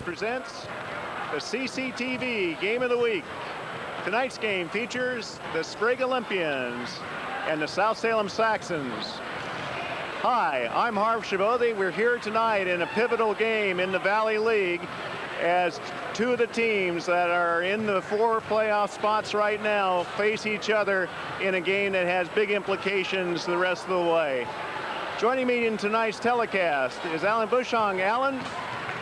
Presents the CCTV Game of the Week. Tonight's game features the Sprague Olympians and the South Salem Saxons. Hi, I'm Harv Shabodi. We're here tonight in a pivotal game in the Valley League as two of the teams that are in the 4 playoff spots right now face each other in a game that has big implications the rest of the way. Joining me in tonight's telecast is Alan Bushong. Alan,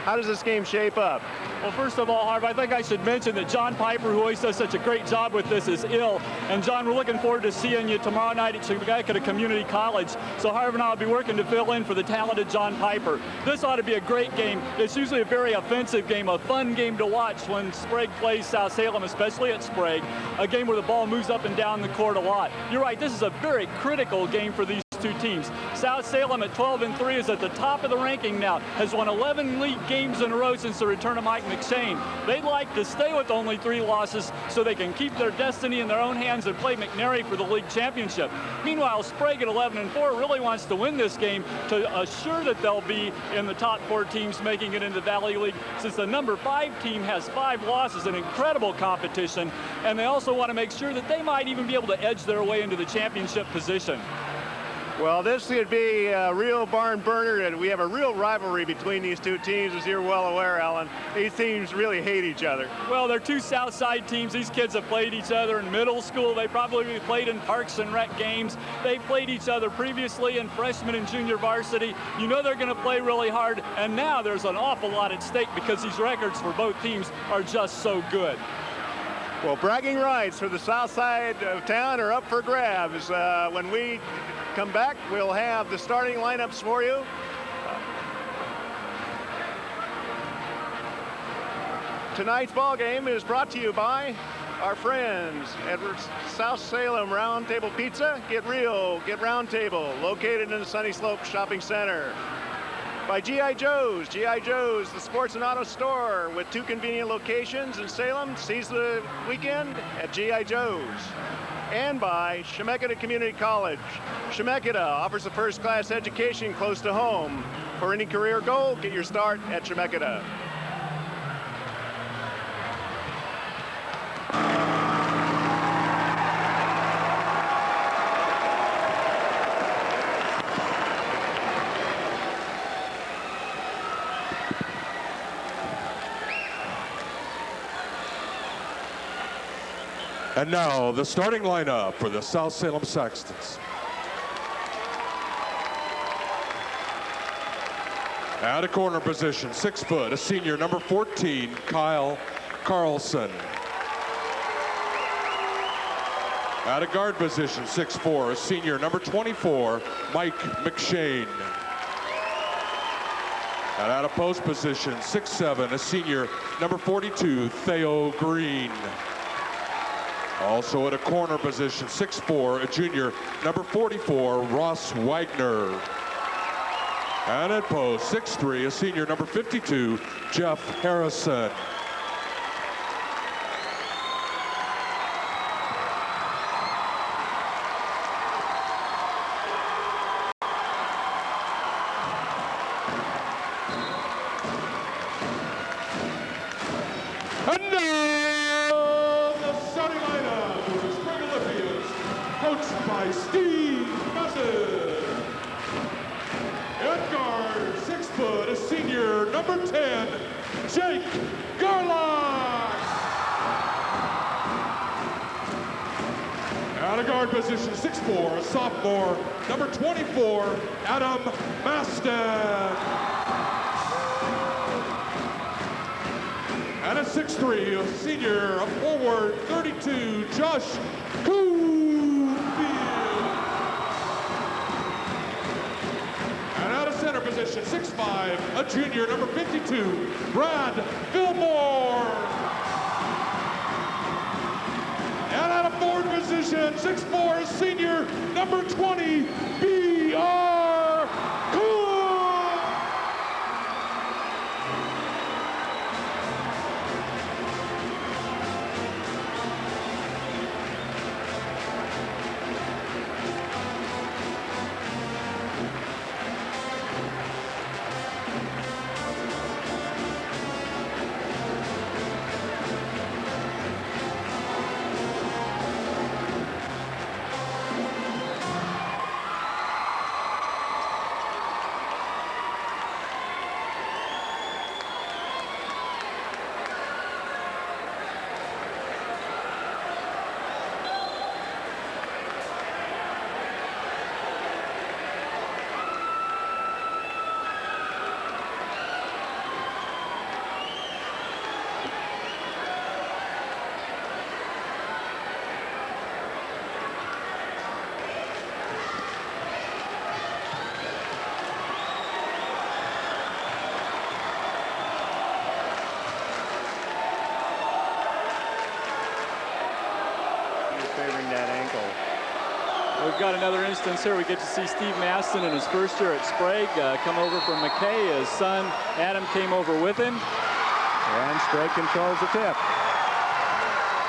how does this game shape up? Well, first of all, Harv, I think I should mention that John Piper, who always does such a great job with this, is ill. And John, we're looking forward to seeing you tomorrow night at Sprague Community College. So Harv and I will be working to fill in for the talented John Piper. This ought to be a great game. It's usually a very offensive game, a fun game to watch when Sprague plays South Salem, especially at Sprague, a game where the ball moves up and down the court a lot. You're right, this is a very critical game for these two teams. South Salem at 12-3 is at the top of the ranking now, has won 11 league games in a row since the return of Mike McShane. They'd like to stay with only 3 losses so they can keep their destiny in their own hands and play McNary for the league championship. Meanwhile, Sprague at 11-4 really wants to win this game to assure that they'll be in the top 4 teams making it into the Valley League, since the number 5 team has 5 losses, an incredible competition, and they also want to make sure that they might even be able to edge their way into the championship position. Well, this could be a real barn burner, and we have a real rivalry between these two teams, as you're well aware, Alan. These teams really hate each other. Well, they're 2 South Side teams. These kids have played each other in middle school. They probably played in Parks and Rec games. They played each other previously in freshman and junior varsity. You know they're going to play really hard, and now there's an awful lot at stake because these records for both teams are just so good. Well, bragging rights for the south side of town are up for grabs. When we come back, we'll have the starting lineups for you. Tonight's ball game is brought to you by our friends at South Salem Round Table Pizza. Get real, get Round Table, located in the Sunny Slope Shopping Center. By G.I. Joe's. G.I. Joe's, the sports and auto store with 2 convenient locations in Salem. Seize the weekend at G.I. Joe's. And by Chemeketa Community College. Chemeketa offers a first-class education close to home. For any career goal, get your start at Chemeketa. And now the starting lineup for the South Salem Saxons. At a corner position, 6 foot, a senior, number 14, Kyle Carlson. At a guard position, 6'4", a senior, number 24, Mike McShane. And at a post position, 6'7", a senior, number 42, Theo Green. Also at a corner position, 6'4", a junior, number 44, Ross Wagner. And at post, 6'3", a senior, number 52, Jeff Harrison. And now the starting lineup for the Sprague Olympians, coached by Steve Messett. At guard, 6 foot, a senior, number 10, Jake Garlock. At a guard position, 6'4", a sophomore, number 24, Adam Maston. And at 6'3", a senior, a forward, 32, Josh Coonfield. And out of center position, 6'5", a junior, number 52, Brad Fillmore. And out of forward position, 6'4", a senior, number 20, B.R. Coon. So we've got another instance here. We get to see Steve Maston in his first year at Sprague come over from McKay. His son Adam came over with him. And Sprague controls the tip.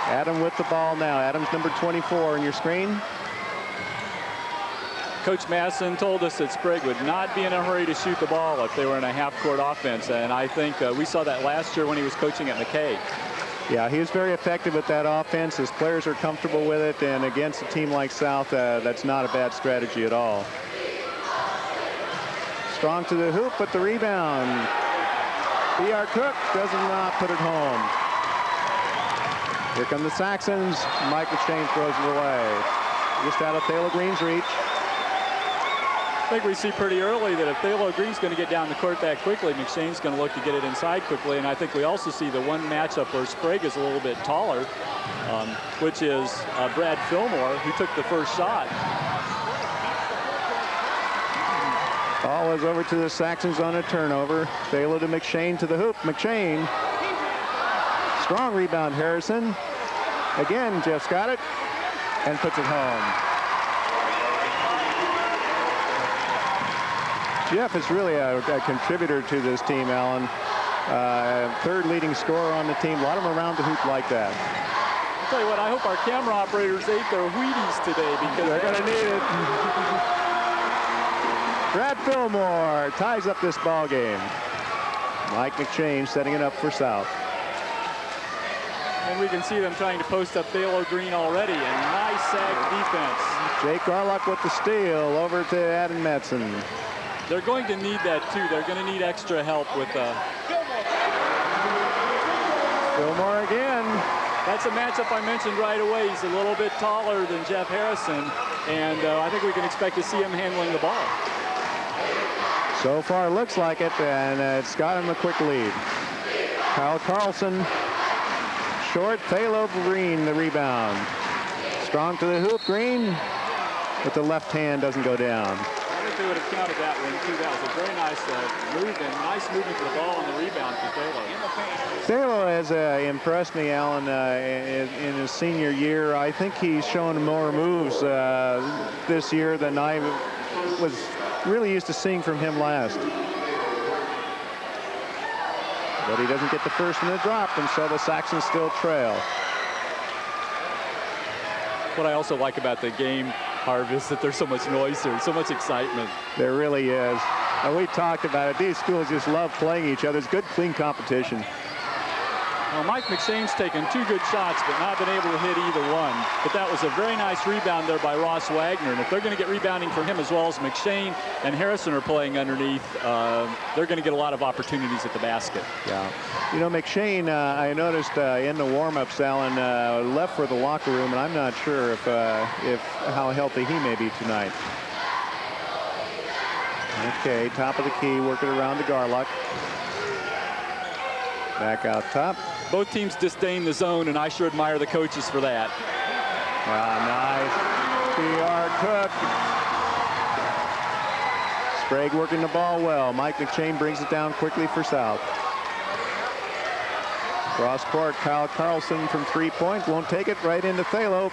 Adam with the ball now. Adam's number 24 on your screen. Coach Masson told us that Sprague would not be in a hurry to shoot the ball if they were in a half-court offense, and I think we saw that last year when he was coaching at McKay. Yeah, he was very effective with that offense. His players are comfortable with it, and against a team like South, that's not a bad strategy at all. Strong to the hoop, but the rebound. B.R. Cook does not put it home. Here come the Saxons. Mike McShane throws it away. Just out of Thalo Green's reach. I think we see pretty early that if Thalo Green's going to get down the court that quickly, McShane's going to look to get it inside quickly. And I think we also see the one matchup where Sprague is a little bit taller, which is Brad Fillmore, who took the first shot. Ball is over to the Saxons on a turnover. Thalo to McShane to the hoop. McShane. Strong rebound, Harrison. Again, Jeff's got it and puts it home. Jeff is really a contributor to this team, Alan. Third leading scorer on the team. A lot of them around the hoop like that. I'll tell you what, I hope our camera operators ate their Wheaties today because they're going to need it. Brad Fillmore ties up this ball game. Mike McShane setting it up for South. And we can see them trying to post up Thalo Green already. And nice sag defense. Jake Garlock with the steal over to Adam Madsen. They're going to need that, too. They're going to need extra help with Fillmore again. That's a matchup I mentioned right away. He's a little bit taller than Jeff Harrison, and I think we can expect to see him handling the ball. So far, looks like it, and it's got him a quick lead. Kyle Carlson, short. Thalo Green, the rebound. Strong to the hoop, Green, but the left hand doesn't go down. They would have counted that one too. That was a very nice move and nice movement for the ball and the rebound for Thalo. Thalo has impressed me, Alan, in his senior year. I think he's shown more moves this year than I was really used to seeing from him last. But he doesn't get the first in the drop, and so the Saxons still trail. What I also like about the game, Harv, is that there's so much noise here, so much excitement. There really is. And we talked about it. These schools just love playing each other. It's good, clean competition. Well, Mike McShane's taken two good shots, but not been able to hit either one. But that was a very nice rebound there by Ross Wagner. And if they're going to get rebounding from him as well as McShane and Harrison are playing underneath, they're going to get a lot of opportunities at the basket. Yeah. You know, McShane, I noticed in the warm-ups, Alan, left for the locker room, and I'm not sure if how healthy he may be tonight. Okay, top of the key, working around the Garlock. Back out top. Both teams disdain the zone, and I sure admire the coaches for that. Nice. B.R. Cook. Sprague working the ball well. Mike McShane brings it down quickly for South. Cross court, Kyle Carlson from 3 points. Won't take it, right into Thalo.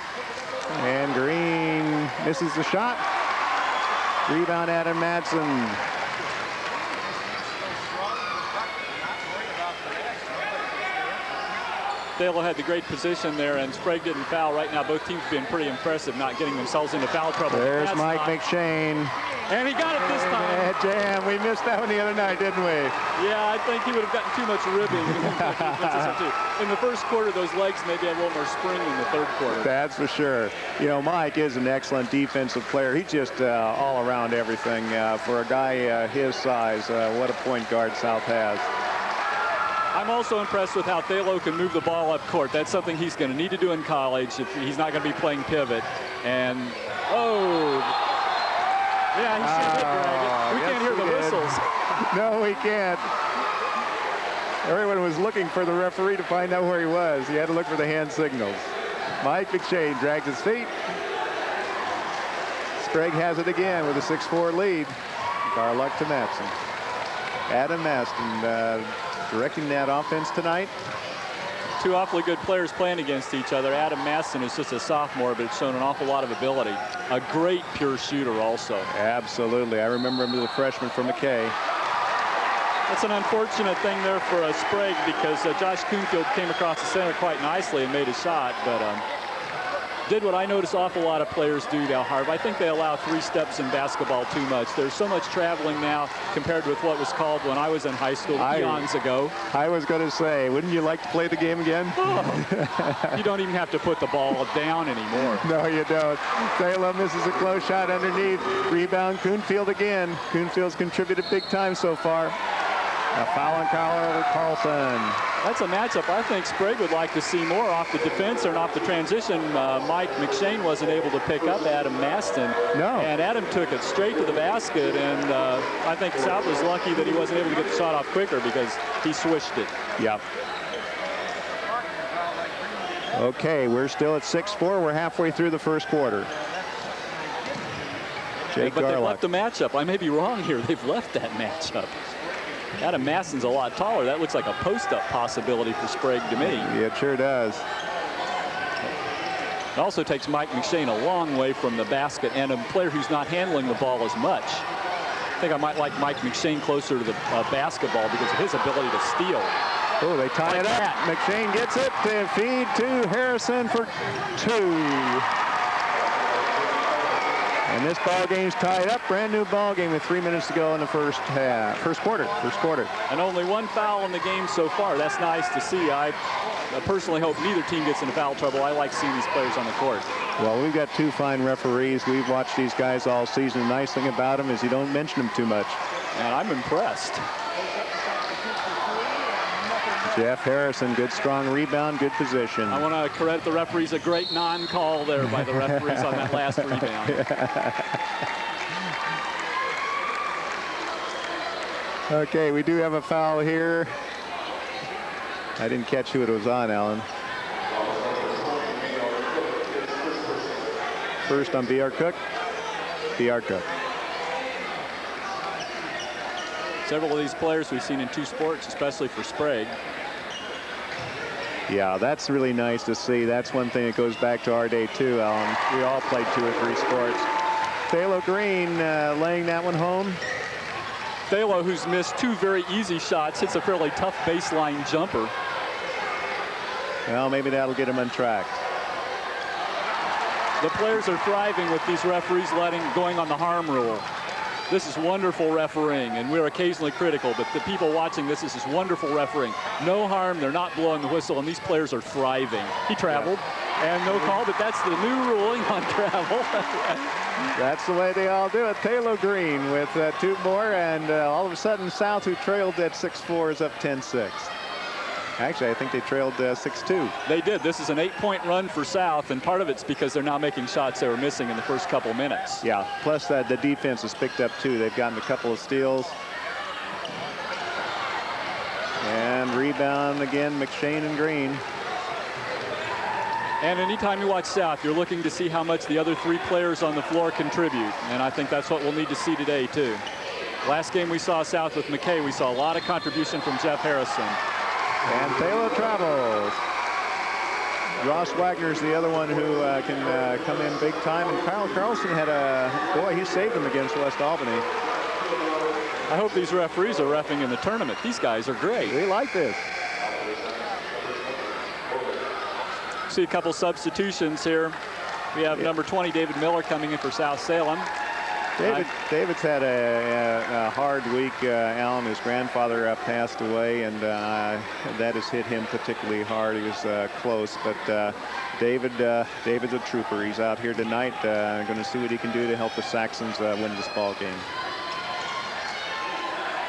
And Green misses the shot. Rebound, Adam Madsen. Thalo had the great position there, and Sprague didn't foul. Right now, both teams have been pretty impressive, not getting themselves into foul trouble. There's Mike McShane. And he got it this time. Damn, we missed that one the other night, didn't we? Yeah, I think he would have gotten too much ribbing. In the first quarter, those legs maybe had a little more spring in the third quarter. That's for sure. You know, Mike is an excellent defensive player. He's just all around everything. For a guy his size, what a point guard South has. I'm also impressed with how Thalo can move the ball up court. That's something he's going to need to do in college if he's not going to be playing pivot. And, yeah, he should hit, Greg. We can't hear the whistles. No, we can't. Everyone was looking for the referee to find out where he was. He had to look for the hand signals. Mike McShane drags his feet. Sprague has it again with a 6-4 lead. Garlock to Madsen. Adam Maston directing that offense tonight. two awfully good players playing against each other. Adam Maston is just a sophomore, but shown an awful lot of ability. A great pure shooter also. Absolutely. I remember him as a freshman for McKay. That's an unfortunate thing there for Sprague, because Josh Kuhnfield came across the center quite nicely and made a shot, but did what I notice awful lot of players do now, Harv. I think they allow 3 steps in basketball too much. There's so much traveling now compared with what was called when I was in high school eons ago. I was going to say, wouldn't you like to play the game again? Oh, you don't even have to put the ball down anymore. No, you don't. Salem misses a close shot underneath. Rebound, Kuhnfield again. Kuhnfield's contributed big time so far. A foul on Carlson. That's a matchup I think Sprague would like to see more off the defense and off the transition. Mike McShane wasn't able to pick up Adam Maston. No. And Adam took it straight to the basket, and I think South was lucky that he wasn't able to get the shot off quicker because he swished it. Yep. Okay, we're still at 6-4. We're halfway through the first quarter. Jake But they've Garlock. left the matchup. I may be wrong here. They've left that matchup. Adam Maston's a lot taller. That looks like a post-up possibility for Sprague to me. Yeah, it sure does. It also takes Mike McShane a long way from the basket, and a player who's not handling the ball as much. I think I might like Mike McShane closer to the basketball because of his ability to steal. Oh, they tie it up. McShane gets it to feed to Harrison for 2. And this ball game's tied up. Brand new ball game with 3 minutes to go in the first quarter. And only 1 foul in the game so far. That's nice to see. I personally hope neither team gets into foul trouble. I like seeing these players on the court. Well, we've got 2 fine referees. We've watched these guys all season. The nice thing about them is you don't mention them too much. And I'm impressed. Jeff Harrison, good strong rebound, good position. I want to credit the referees. A great non-call there by the referees on that last rebound. Okay, we do have a foul here. I didn't catch who it was on, Alan. First on B.R. Cook. B.R. Cook. Several of these players we've seen in 2 sports, especially for Sprague. Yeah, that's really nice to see. That's one thing that goes back to our day, too, Alan. We all played 2 or 3 sports. Thalo Green laying that one home. Thalo, who's missed 2 very easy shots, hits a fairly tough baseline jumper. Well, maybe that'll get him on track. The players are thriving with these referees going on the harm rule. This is wonderful refereeing, and we're occasionally critical, but the people watching this is wonderful refereeing. No harm, they're not blowing the whistle, and these players are thriving. He traveled, and no call, but that's the new ruling on travel. That's the way they all do it. Thalo Green with 2 more, and all of a sudden South, who trailed at 6-4, is up 10-6. Actually, I think they trailed 6-2. They did. This is an 8-point run for South, and part of it's because they're now making shots they were missing in the first couple minutes. Yeah, plus the defense has picked up, too. They've gotten a couple of steals. And rebound again, McShane and Green. And anytime you watch South, you're looking to see how much the other 3 players on the floor contribute, and I think that's what we'll need to see today, too. Last game we saw South with McKay, we saw a lot of contribution from Jeff Harrison. And Thalo travels. Ross Wagner's the other one who can come in big time. And Kyle Carlson had boy, he saved them against West Albany. I hope these referees are reffing in the tournament. These guys are great. We like this. See a couple substitutions here. We have number 20, David Miller, coming in for South Salem. David's had a hard week, Alan. His grandfather passed away, and that has hit him particularly hard. He was close, but David's a trooper. He's out here tonight, going to see what he can do to help the Saxons win this ball game.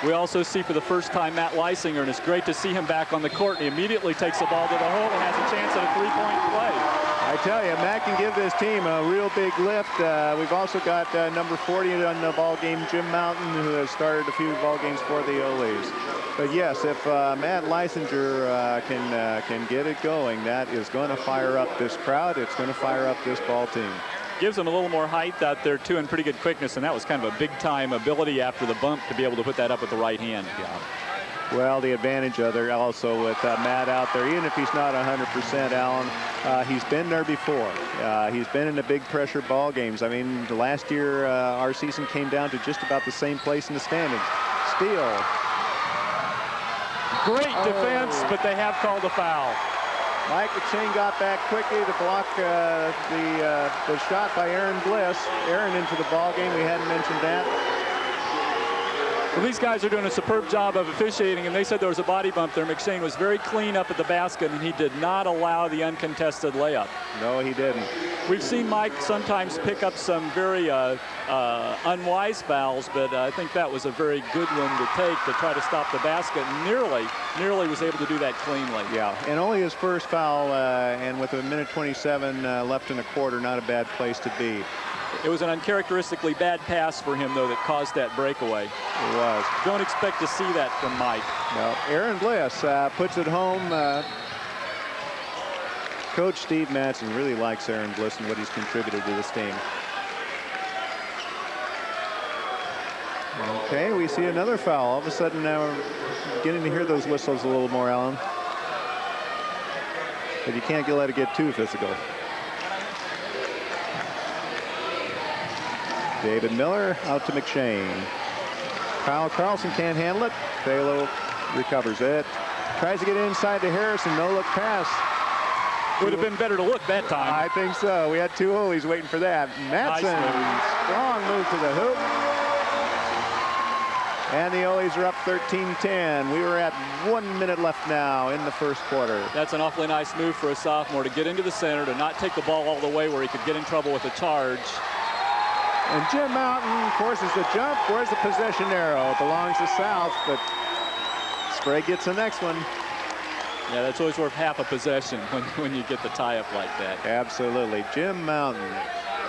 We also see for the first time Matt Leisinger, and it's great to see him back on the court. He immediately takes the ball to the hole and has a chance at a 3-point play. I tell you, Matt can give this team a real big lift. We've also got number 40 on the ball game, Jim Mountain, who has started a few ball games for the Ole's. But yes, if Matt Leisinger can get it going, that is going to fire up this crowd. It's going to fire up this ball team. Gives them a little more height out there, too, and pretty good quickness, and that was kind of a big-time ability after the bump to be able to put that up with the right hand. Yeah. Well, the advantage other also with Matt out there, even if he's not 100%, Alan, he's been there before. He's been in the big pressure ball games. I mean, last year our season came down to just about the same place in the standings. Steal. Great defense, but they have called a foul. Mike McShane got back quickly to block the shot by Aaron Bliss. Aaron into the ball game. We hadn't mentioned that. Well, these guys are doing a superb job of officiating, and they said there was a body bump there. McShane was very clean up at the basket, and he did not allow the uncontested layup. No, he didn't. We've seen Mike sometimes pick up some very unwise fouls, but I think that was a very good one to take to try to stop the basket. Nearly was able to do that cleanly. Yeah, and only his first foul, and with a minute 27 left in the quarter, not a bad place to be. It was an uncharacteristically bad pass for him, though, that caused that breakaway. It was. Don't expect to see that from Mike. No, Aaron Bliss puts it home. Coach Steve Madsen really likes Aaron Bliss and what he's contributed to this team. Okay, we see another foul. All of a sudden now we're getting to hear those whistles a little more, Alan. But you can't let it get too physical. David Miller out to McShane. Kyle Carlson can't handle it. Thalo recovers it. Tries to get inside to Harrison. No look pass. Would have been better to look that time. I think so. We had two Olies waiting for that. Madsen, Nice strong move to the hoop. And the Olies are up 13-10. We were at 1 minute left now in the first quarter. That's an awfully nice move for a sophomore to get into the center, to not take the ball all the way where he could get in trouble with a charge. And Jim Mountain forces the jump. Where's the possession arrow? It belongs to South, but Sprague gets the next one. Yeah, that's always worth half a possession when you get the tie-up like that. Absolutely. Jim Mountain.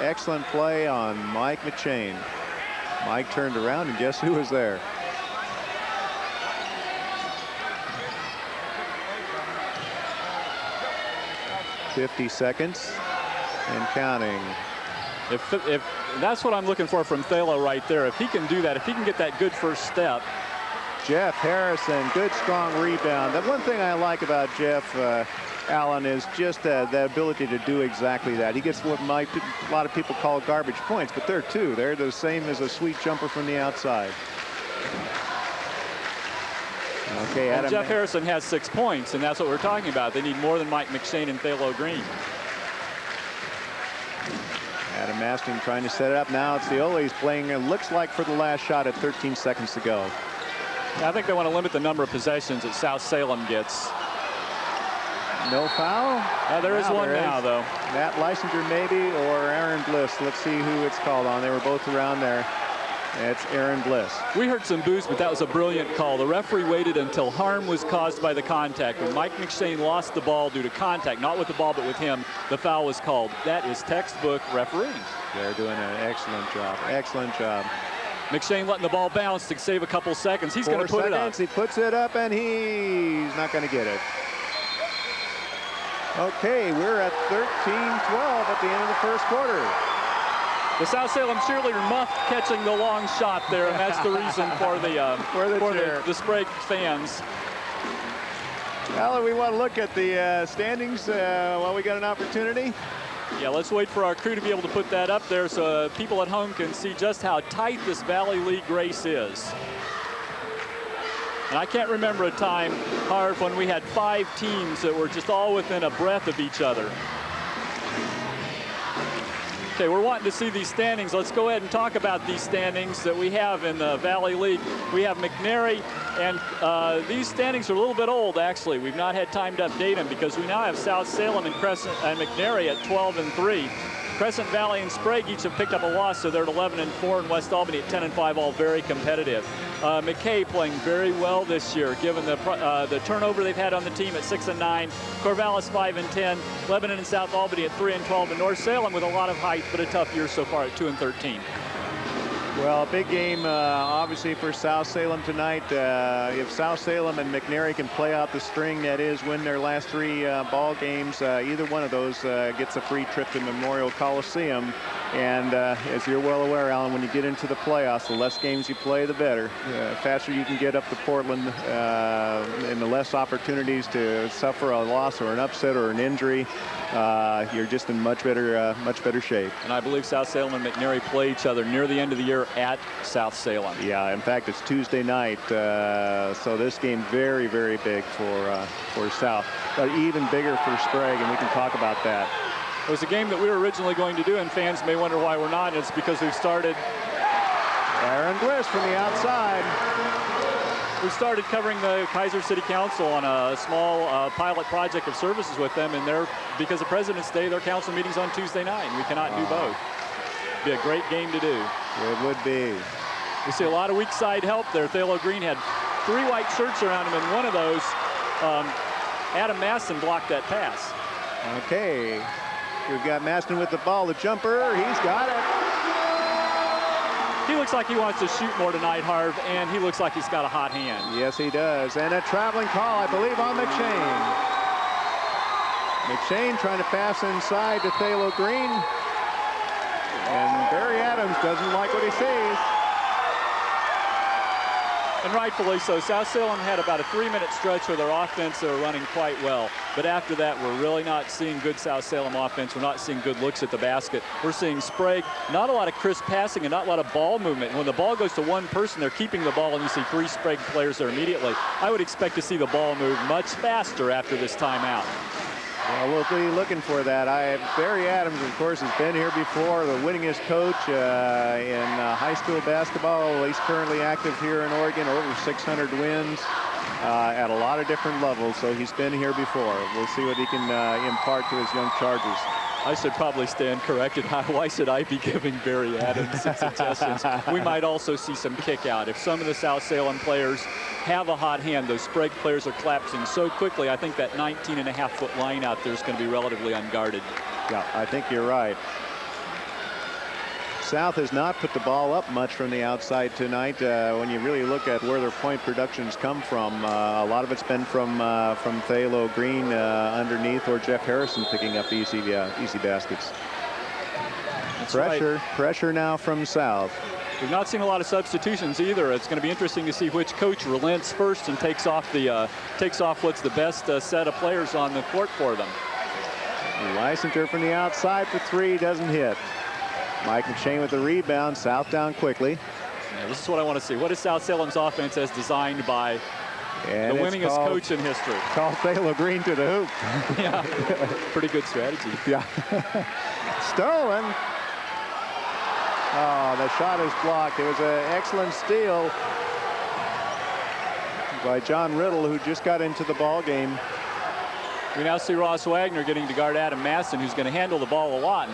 Excellent play on Mike McShane. Mike turned around, and guess who was there? "50 seconds and counting." If that's what I'm looking for from Thalo right there. If he can do that, if he can get that good first step. Jeff Harrison, good strong rebound. The one thing I like about Jeff Allen is just the ability to do exactly that. He gets what a lot of people call garbage points, but they're two. They're the same as a sweet jumper from the outside. Okay, And Jeff Harrison has 6 points, and that's what we're talking about. They need more than Mike McShane and Thalo Green. Adam Masting trying to set it up. Now it's the Olies playing, it looks like, for the last shot at 13 seconds to go. I think they want to limit the number of possessions that South Salem gets. No foul? There is one now, though. Matt Leisinger maybe, or Aaron Bliss. Let's see who it's called on. They were both around there. It's Aaron Bliss. We heard some boos, but that was a brilliant call. The referee waited until harm was caused by the contact. When Mike McShane lost the ball due to contact, not with the ball, but with him, the foul was called. That is textbook refereeing. They're doing an excellent job. Excellent job. McShane letting the ball bounce to save a couple seconds. He's going to put it up. He puts it up, and he's not going to get it. Okay, we're at 13-12 at the end of the first quarter. The South Salem cheerleader muffed catching the long shot there, and that's the reason for the Sprague fans. Alan, we want to look at the standings while we got an opportunity. Yeah, let's wait for our crew to be able to put that up there so people at home can see just how tight this Valley League race is. And I can't remember a time, Harv, when we had 5 teams that were just all within a breath of each other. Okay, we're wanting to see these standings. Let's go ahead and talk about these standings that we have in the Valley League. We have McNary, and these standings are a little bit old, actually. We've not had time to update them because we now have South Salem and Crescent and McNary at 12-3. Crescent Valley and Sprague each have picked up a loss, so they're at 11-4, and West Albany at 10-5, all very competitive. McKay playing very well this year, given the turnover they've had on the team at 6-9. Corvallis 5-10. Lebanon and South Albany at 3-12, and North Salem with a lot of height, but a tough year so far at 2-13. Well, a big game, obviously, for South Salem tonight. If South Salem and McNary can play out the string, that is, win their last 3 ball games, either one of those gets a free trip to Memorial Coliseum. And as you're well aware, Alan, when you get into the playoffs, the less games you play, the better. The faster you can get up to Portland, and the less opportunities to suffer a loss or an upset or an injury. You're just in much better shape. And I believe South Salem and McNary play each other near the end of the year at South Salem. Yeah, in fact, it's Tuesday night, so this game very, very big for South, but even bigger for Sprague, and we can talk about that. It was a game that we were originally going to do, and fans may wonder why we're not. It's because we've started. Aaron Bliss from the outside. We started covering the Kaiser City Council on a small pilot project of services with them, and because of President's Day, their council meeting's on Tuesday night, and we cannot do both. It'd be a great game to do. It would be. We see a lot of weak side help there. Thalo Green had 3 white shirts around him, and one of those, Adam Maston blocked that pass. Okay. We've got Maston with the ball, the jumper, he's got it. He looks like he wants to shoot more tonight, Harv, and he looks like he's got a hot hand. Yes, he does. And a traveling call, I believe, on McShane. McShane trying to pass inside to Thalo Green. And Barry Adams doesn't like what he sees. And rightfully so. South Salem had about a 3-minute stretch where their offense they were running quite well. But after that, we're really not seeing good South Salem offense. We're not seeing good looks at the basket. We're seeing Sprague, not a lot of crisp passing and not a lot of ball movement. And when the ball goes to one person, they're keeping the ball, and you see 3 Sprague players there immediately. I would expect to see the ball move much faster after this timeout. Well, we'll be looking for that. Barry Adams, of course, has been here before, the winningest coach in high school basketball. He's currently active here in Oregon, over 600 wins at a lot of different levels. So he's been here before. We'll see what he can impart to his young Chargers. I should probably stand corrected. Why should I be giving Barry Adams some suggestions? We might also see some kick out. If some of the South Salem players have a hot hand, those Sprague players are collapsing so quickly, I think that 19.5-foot line out there is going to be relatively unguarded. Yeah, I think you're right. South has not put the ball up much from the outside tonight. When you really look at where their point productions come from, a lot of it's been from Thalo Green underneath, or Jeff Harrison picking up easy baskets. That's Pressure now from South. We've not seen a lot of substitutions either. It's going to be interesting to see which coach relents first and takes off what's the best set of players on the court for them. Lysinger from the outside for 3, doesn't hit. Mike McShane with the rebound. South down quickly. Yeah, this is what I want to see. What is South Salem's offense as designed by the winningest coach in history? Call Thalo Green to the hoop. Yeah, pretty good strategy. Yeah. Stolen. Oh, the shot is blocked. It was an excellent steal by John Riddle, who just got into the ball game. We now see Ross Wagner getting to guard Adam Maston, who's going to handle the ball a lot.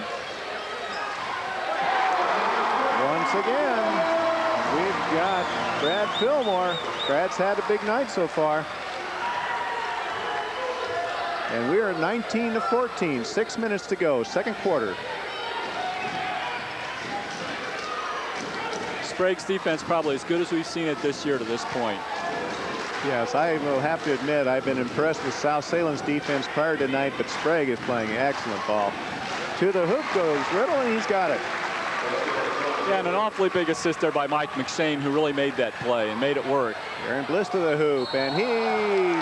Once again, we've got Brad Fillmore. Brad's had a big night so far. And we are at 19-14, 6 minutes to go, second quarter. Sprague's defense probably as good as we've seen it this year to this point. Yes, I will have to admit I've been impressed with South Salem's defense prior to tonight, but Sprague is playing excellent ball. To the hoop goes Riddle, and he's got it. Yeah, and an awfully big assist there by Mike McShane, who really made that play and made it work. Aaron Bliss to the hoop, and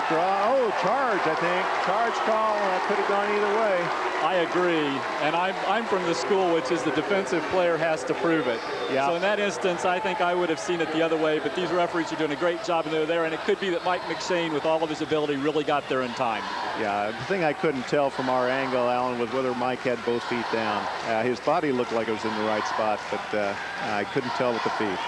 charge, I think. Charge call, could have gone either way. I agree, and I'm from the school which is the defensive player has to prove it. Yeah. So in that instance, I think I would have seen it the other way, but these referees are doing a great job and they're there, and it could be that Mike McShane, with all of his ability, really got there in time. Yeah, the thing I couldn't tell from our angle, Alan, was whether Mike had both feet down. His body looked like it was in the right spot, but I couldn't tell with the feet.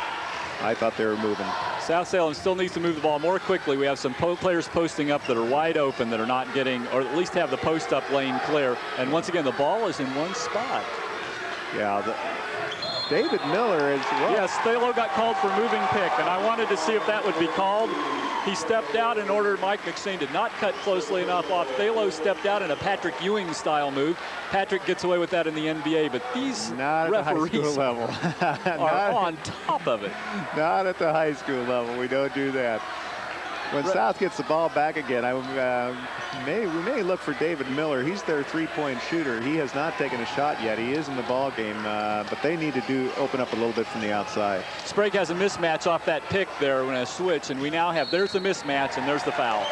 I thought they were moving. South Salem still needs to move the ball more quickly. We have some players posting up that are wide open that are not getting, or at least have the post-up lane clear. And once again, the ball is in one spot. Yeah, David Miller is rough. Yes, Thalo got called for moving pick, and I wanted to see if that would be called. He stepped out in order. Mike McShane did not cut closely enough off. Thalo stepped out in a Patrick Ewing style move. Patrick gets away with that in the NBA, but these referees level. are on top of it. Not at the high school level. We don't do that. When South gets the ball back again, we may look for David Miller. He's their three-point shooter. He has not taken a shot yet. He is in the ball game, but they need to open up a little bit from the outside. Sprague has a mismatch off that pick there when a switch, and we now have, there's the mismatch, and there's the foul.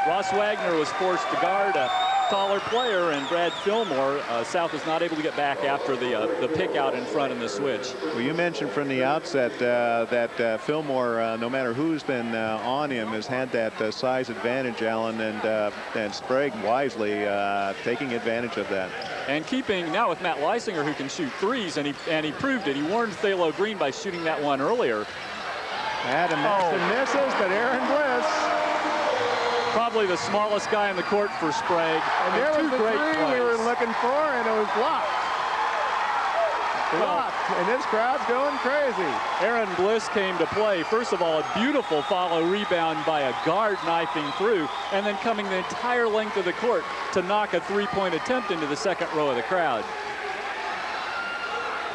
Ross Wagner was forced to guard a taller player, and Brad Fillmore, South is not able to get back after the pick out in front in the switch. Well, you mentioned from the outset that Fillmore, no matter who's been on him, has had that size advantage, Allen, and Sprague wisely taking advantage of that. And keeping now with Matt Leisinger, who can shoot threes, and he proved it. He warned Thalo Green by shooting that one earlier. Adam misses, but Aaron Bliss. Probably the smallest guy on the court for Sprague. And there was the three we were looking for, and it was blocked. And this crowd's going crazy. Aaron Bliss came to play. First of all, a beautiful follow rebound by a guard knifing through, and then coming the entire length of the court to knock a three-point attempt into the second row of the crowd.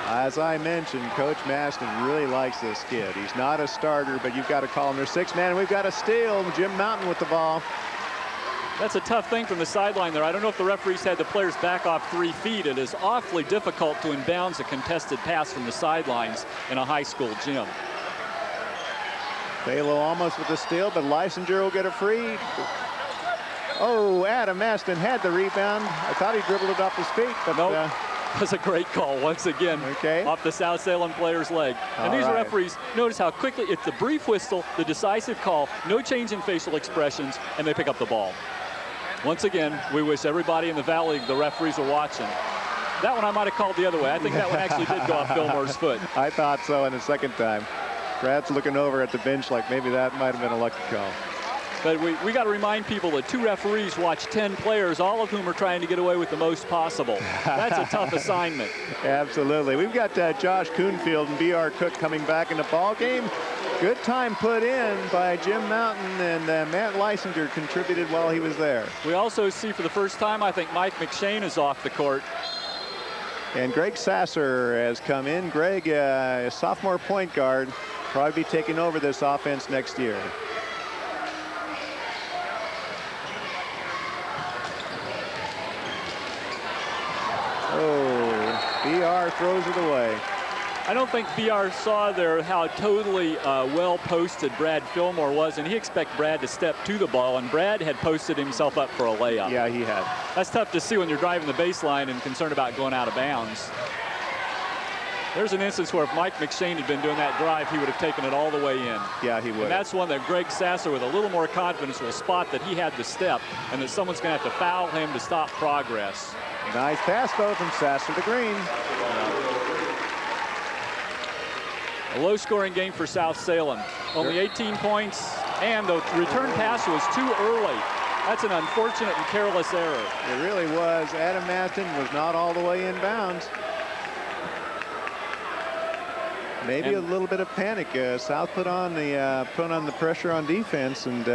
As I mentioned, Coach Maston really likes this kid. He's not a starter, but you've got to call him their sixth man. And we've got a steal. Jim Mountain with the ball. That's a tough thing from the sideline there. I don't know if the referees had the players back off 3 feet. It is awfully difficult to inbounds a contested pass from the sidelines in a high school gym. Thalo almost with the steal, but Leisinger will get it free. Oh, Adam Maston had the rebound. I thought he dribbled it off his feet, but nope. That's a great call once again. Okay. Off the South Salem player's leg. And these referees, notice how quickly, it's the brief whistle, the decisive call, no change in facial expressions, and they pick up the ball. Once again, we wish everybody in the Valley, the referees were watching. That one I might have called the other way. I think that one actually did go off Fillmore's foot. I thought so in the second time. Brad's looking over at the bench like maybe that might have been a lucky call. But we got to remind people that 2 referees watch 10 players, all of whom are trying to get away with the most possible. That's a tough assignment. Absolutely. We've got Josh Kuhnfield and B.R. Cook coming back in the ball game. Good time put in by Jim Mountain, and Matt Leisinger contributed while he was there. We also see for the first time, I think Mike McShane is off the court. And Greg Sasser has come in. Greg, a sophomore point guard, probably be taking over this offense next year. Oh, BR throws it away. I don't think BR saw there how totally well posted Brad Fillmore was, and he expected Brad to step to the ball, and Brad had posted himself up for a layup. Yeah, he had. That's tough to see when you're driving the baseline and concerned about going out of bounds. There's an instance where if Mike McShane had been doing that drive, he would have taken it all the way in. Yeah, he would. And that's one that Greg Sasser, with a little more confidence, will spot that he had the step and that someone's going to have to foul him to stop progress. Nice pass, though, from Sasser to Green. A low-scoring game for South Salem. Only 18 points, and the return pass was too early. That's an unfortunate and careless error. It really was. Adam Maston was not all the way in bounds. Maybe a little bit of panic. South put on the pressure on defense, and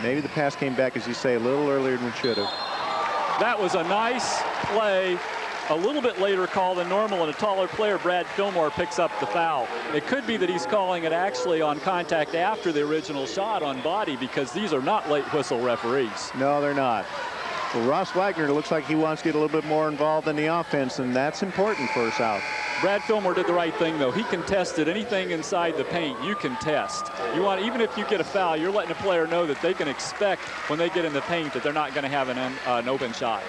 maybe the pass came back, as you say, a little earlier than it should have. That was a nice play. A little bit later call than normal, and a taller player, Brad Fillmore, picks up the foul. It could be that he's calling it actually on contact after the original shot on body, because these are not late whistle referees. No, they're not. Well, Ross Wagner looks like he wants to get a little bit more involved in the offense, and that's important for South. Brad Fillmore did the right thing, though. He contested anything inside the paint. You contest. You want, even if you get a foul, you're letting a player know that they can expect when they get in the paint that they're not going to have an open shot.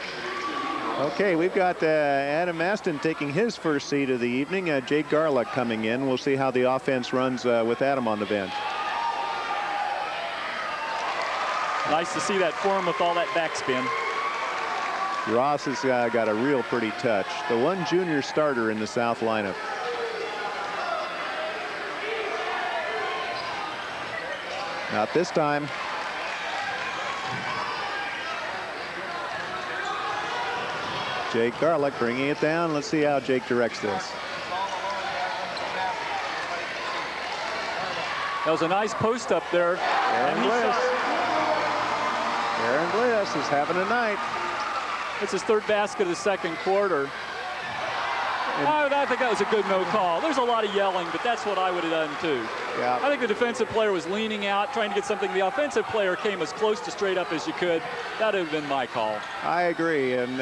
Okay, we've got Adam Maston taking his first seat of the evening. Jake Garlick coming in. We'll see how the offense runs with Adam on the bench. Nice to see that form with all that backspin. Ross has got a real pretty touch. The one junior starter in the South lineup. Not this time. Jake Garlick bringing it down. Let's see how Jake directs this. That was a nice post up there. Aaron Bliss is having a night. It's his third basket of the second quarter. I think that was a good no call. There's a lot of yelling, but that's what I would have done too. Yeah. I think the defensive player was leaning out, trying to get something. The offensive player came as close to straight up as you could. That would have been my call. I agree. And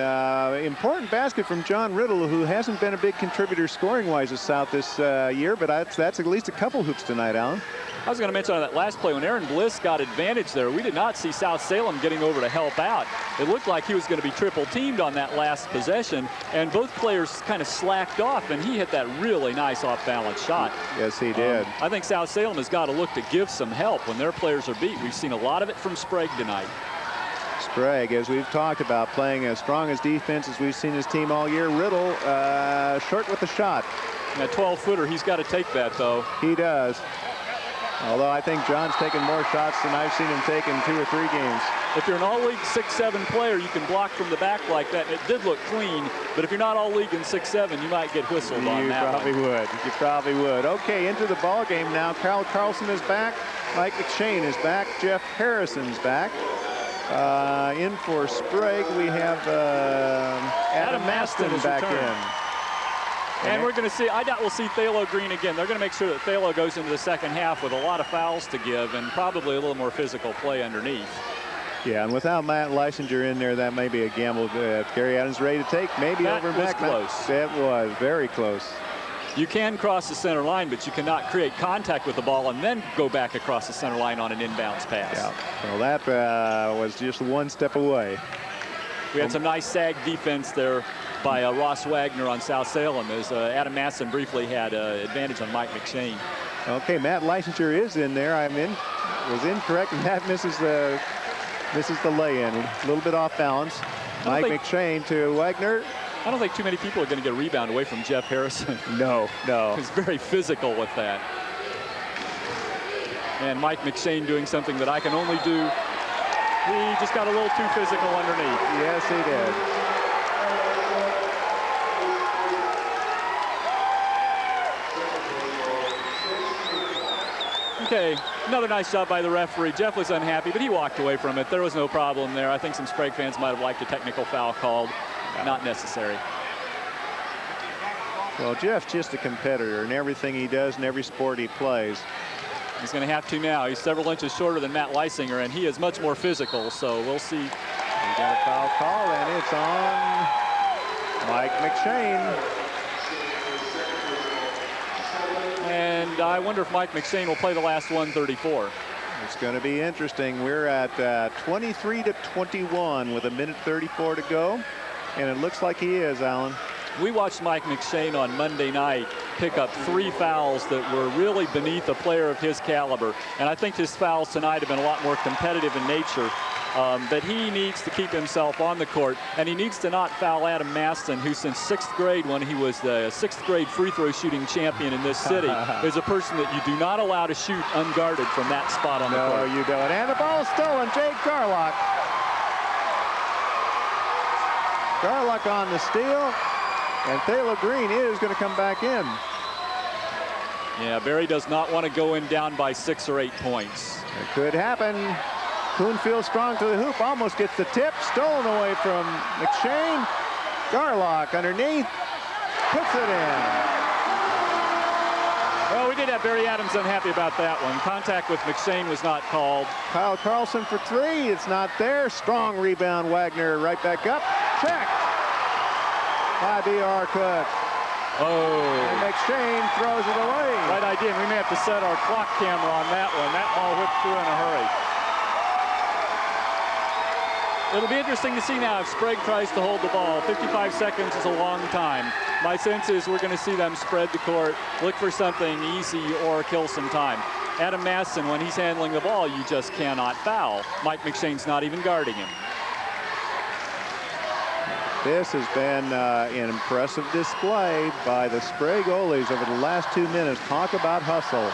important basket from John Riddle, who hasn't been a big contributor scoring-wise at South this year, but that's at least a couple hoops tonight, Alan. I was going to mention on that last play, when Aaron Bliss got advantage there, we did not see South Salem getting over to help out. It looked like he was going to be triple teamed on that last possession, and both players kind of slacked off, and he hit that really nice off-balance shot. Yes, he did. I think South Salem has got to look to give some help when their players are beat. We've seen a lot of it from Sprague tonight. Sprague, as we've talked about, playing as strong as defense as we've seen his team all year. Riddle short with the shot. That 12-footer, he's got to take that, though. He does. Although I think John's taken more shots than I've seen him take in 2 or 3 games. If you're an all-league 6'7" player, you can block from the back like that. It did look clean, but if you're not all-league in 6'7", you might get whistled on that one. You probably would. Okay, into the ball game now. Kyle Carlson is back. Mike McShane is back. Jeff Harrison's back. In for Sprague, we have Adam Maston back in. And we're going to see, I doubt we'll see Thalo Green again. They're going to make sure that Thalo goes into the second half with a lot of fouls to give and probably a little more physical play underneath. Yeah, and without Matt Leisinger in there, that may be a gamble that Gary Adams ready to take. Maybe that over was close. That was very close. You can cross the center line, but you cannot create contact with the ball and then go back across the center line on an inbounds pass. Yeah, well, that was just one step away. We had some nice sag defense there by Ross Wagner on South Salem, as Adam Masson briefly had advantage on Mike McShane. Okay, Matt Leisinger is in there. Was incorrect, and that misses the lay-in. A little bit off balance. Mike McShane to Wagner. I don't think too many people are going to get a rebound away from Jeff Harrison. No. He's very physical with that. And Mike McShane doing something that I can only do. He just got a little too physical underneath. Yes, he did. Okay, another nice job by the referee. Jeff was unhappy, but he walked away from it. There was no problem there. I think some Sprague fans might have liked a technical foul called. Not necessary. Well, Jeff's just a competitor in everything he does and every sport he plays. He's going to have to now. He's several inches shorter than Matt Leisinger, and he is much more physical, so we'll see. We got a foul call, and it's on Mike McShane. And I wonder if Mike McShane will play the last 134. It's going to be interesting. We're at 23-21 with 1:34 to go. And it looks like he is, Alan. We watched Mike McShane on Monday night pick up 3 fouls that were really beneath a player of his caliber. And I think his fouls tonight have been a lot more competitive in nature. That he needs to keep himself on the court, and he needs to not foul Adam Maston, who since 6th grade, when he was the 6th grade free throw shooting champion in this city, is a person that you do not allow to shoot unguarded from that spot on the court. No, you don't. And the ball stolen. Jake Garlock. Garlock on the steal, and Thalo Green is going to come back in. Yeah, Barry does not want to go in down by 6 or 8 points. It could happen. Kuhn feels strong to the hoop, almost gets the tip, stolen away from McShane. Garlock underneath, puts it in. Well, we did have Barry Adams unhappy about that one. Contact with McShane was not called. Kyle Carlson for 3, it's not there. Strong rebound, Wagner right back up. Check by B.R. Cook. Oh. And McShane throws it away. Right idea, and we may have to set our clock camera on that one. That ball whipped through in a hurry. It'll be interesting to see now if Sprague tries to hold the ball. 55 seconds is a long time. My sense is we're going to see them spread the court, look for something easy or kill some time. Adam Masson, when he's handling the ball, you just cannot foul. Mike McShane's not even guarding him. This has been an impressive display by the Sprague Olies over the last 2 minutes. Talk about hustle.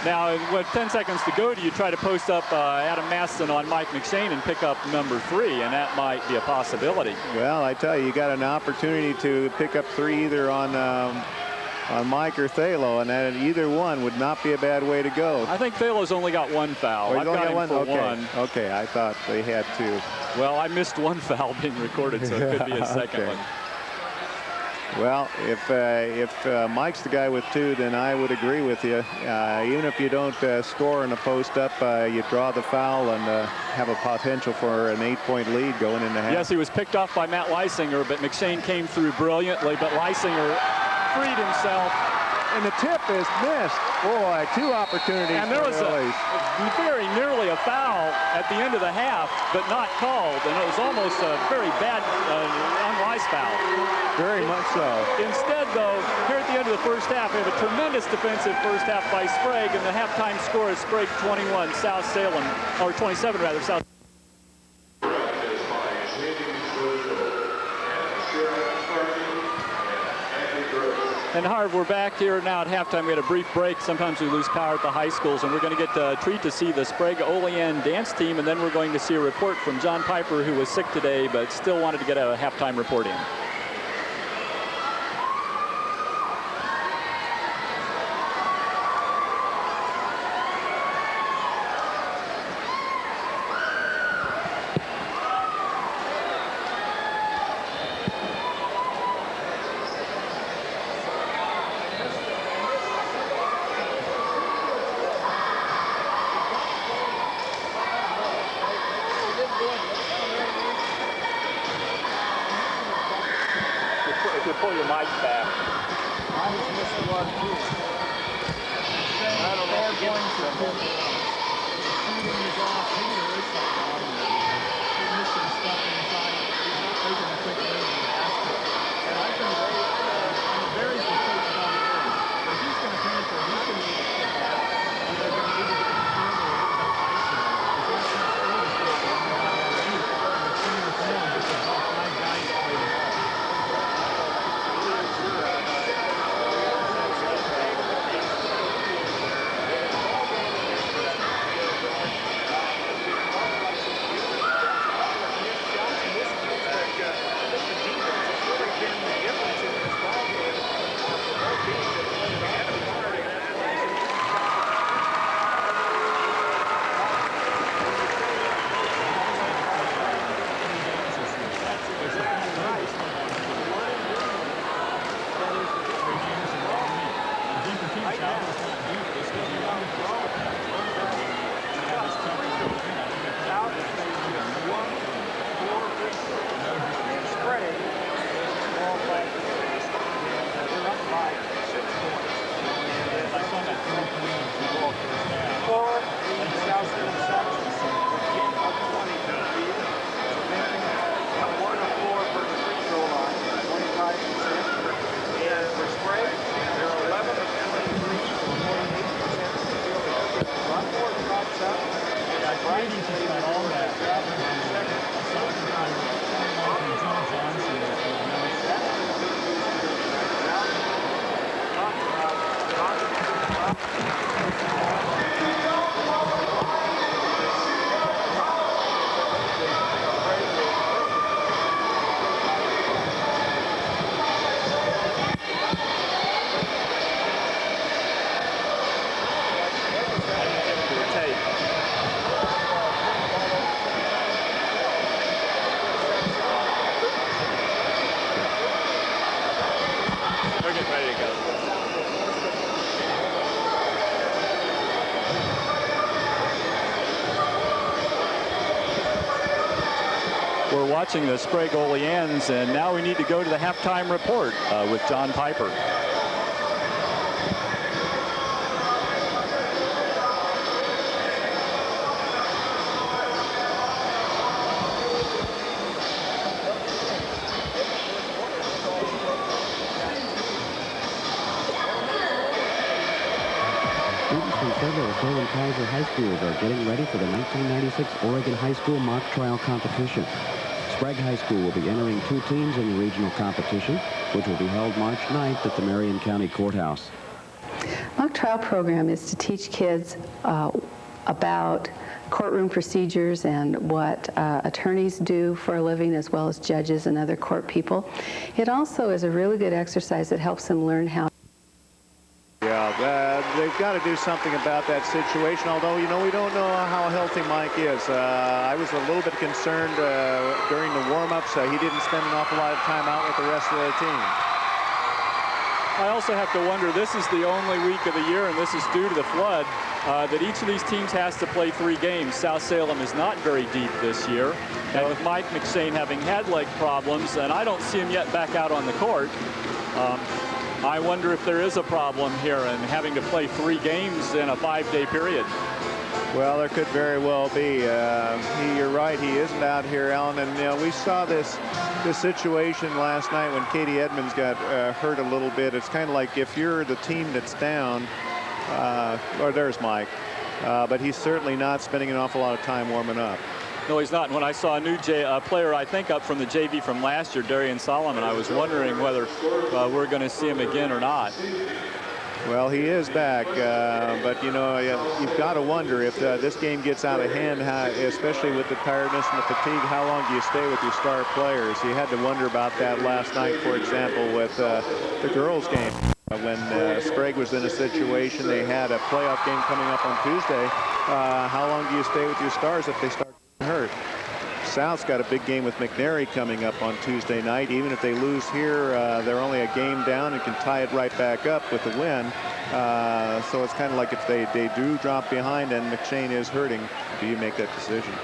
Now, with 10 seconds to go, do you try to post up Adam Maston on Mike McShane and pick up number 3, and that might be a possibility. Well, I tell you, you got an opportunity to pick up 3 either on Mike or Thalo, and that either one would not be a bad way to go. I think Thalo's only got 1 foul. I've got him for 1. Okay, I thought they had 2. Well, I missed 1 foul being recorded, so it could be a second one. Well, if Mike's the guy with 2, then I would agree with you. Even if you don't score in a post-up, you draw the foul and have a potential for an 8-point lead going into half. Yes, he was picked off by Matt Leisinger, but McShane came through brilliantly. But Leisinger freed himself. And the tip is missed. Boy, 2 opportunities. And there was very nearly a foul at the end of the half, but not called. And it was almost a very bad, unwise foul. Very much so. Instead, though, here at the end of the first half, we have a tremendous defensive first half by Sprague, and the halftime score is Sprague 21, South Salem, or 27 rather, South. And Harv, we're back here now at halftime. We had a brief break. Sometimes we lose power at the high schools, and we're going to get a treat to see the Sprague Olean dance team, and then we're going to see a report from John Piper, who was sick today, but still wanted to get a halftime report in. Pull your mic back. I just missed the one too. I don't know if going to shooting is off here or something. He's missing stuff inside. He's not making a quick move in the basket. And I think Barry's the coach down the road. If he's going to penetrate, he's going to need to kick that. And they're going to need to get the corner a little bit icy. Because that's not really good. The team with him, just about 5 guys play the ball. We're watching the Sprague Oleans, and now we need to go to the halftime report with John Piper. Students from several Salem Kaiser high schools are getting ready for the 1996 Oregon High School Mock Trial Competition. Sprague High School will be entering 2 teams in the regional competition, which will be held March 9th at the Marion County Courthouse. Mock trial program is to teach kids about courtroom procedures and what attorneys do for a living, as well as judges and other court people. It also is a really good exercise that helps them learn how. Yeah, they've got to do something about that situation, although, you know, we don't know how healthy Mike is. I was a little bit concerned during the warm-ups. He didn't spend an awful lot of time out with the rest of the team. I also have to wonder, this is the only week of the year, and this is due to the flood, that each of these teams has to play 3 games. South Salem is not very deep this year. And with Mike McShane having had leg problems, and I don't see him yet back out on the court, I wonder if there is a problem here in having to play 3 games in a 5-day period. Well, there could very well be. You're right, he isn't out here, Alan. And we saw this situation last night when Katie Edmonds got hurt a little bit. It's kind of like if you're the team that's down, or there's Mike, but he's certainly not spending an awful lot of time warming up. No, he's not. And when I saw a new player, I think, up from the JV from last year, Darian Solomon, I was wondering whether we're going to see him again or not. Well, he is back, but you've got to wonder if this game gets out of hand, especially with the tiredness and the fatigue, how long do you stay with your star players? You had to wonder about that last night, for example, with the girls' game. When Sprague was in a situation, they had a playoff game coming up on Tuesday. How long do you stay with your stars if they start getting hurt? South's got a big game with McNary coming up on Tuesday night. Even if they lose here, they're only a game down and can tie it right back up with the win. So it's kind of like if they do drop behind and McShane is hurting, do you make that decision?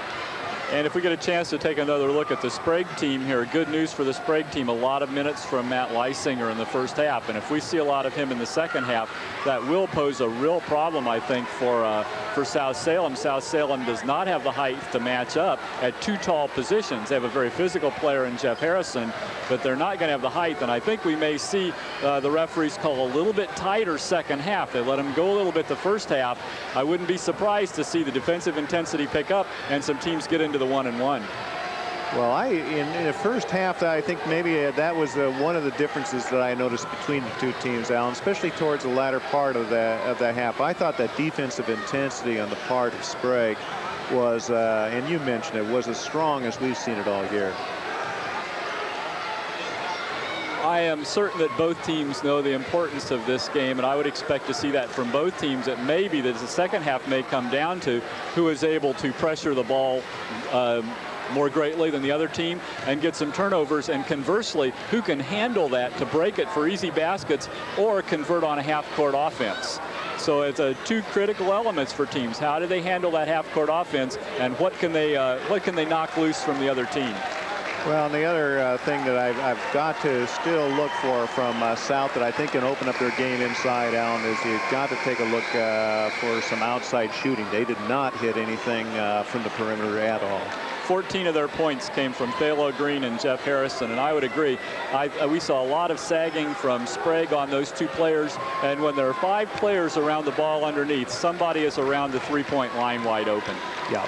And if we get a chance to take another look at the Sprague team here, good news for the Sprague team, a lot of minutes from Matt Leisinger in the first half. And if we see a lot of him in the second half, that will pose a real problem, I think, for South Salem. South Salem does not have the height to match up at 2 tall positions. They have a very physical player in Jeff Harrison, but they're not going to have the height. And I think we may see the referees call a little bit tighter second half. They let them go a little bit the first half. I wouldn't be surprised to see the defensive intensity pick up and some teams get into the 1-and-1. Well, in the first half, I think maybe that was one of the differences that I noticed between the 2 teams, Alan, especially towards the latter part of that half. I thought that defensive intensity on the part of Sprague was, and you mentioned it, was as strong as we've seen it all year. I am certain that both teams know the importance of this game, and I would expect to see that from both teams. It may be that the second half may come down to who is able to pressure the ball more greatly than the other team and get some turnovers, and conversely, who can handle that to break it for easy baskets or convert on a half-court offense. So it's 2 critical elements for teams. How do they handle that half-court offense, and what can they knock loose from the other team? Well, and the other thing that I've got to still look for from South that I think can open up their game inside, Alan, is you've got to take a look for some outside shooting. They did not hit anything from the perimeter at all. 14 of their points came from Thalo Green and Jeff Harrison, and I would agree. We saw a lot of sagging from Sprague on those 2 players, and when there are 5 players around the ball underneath, somebody is around the 3-point line wide open. Yeah.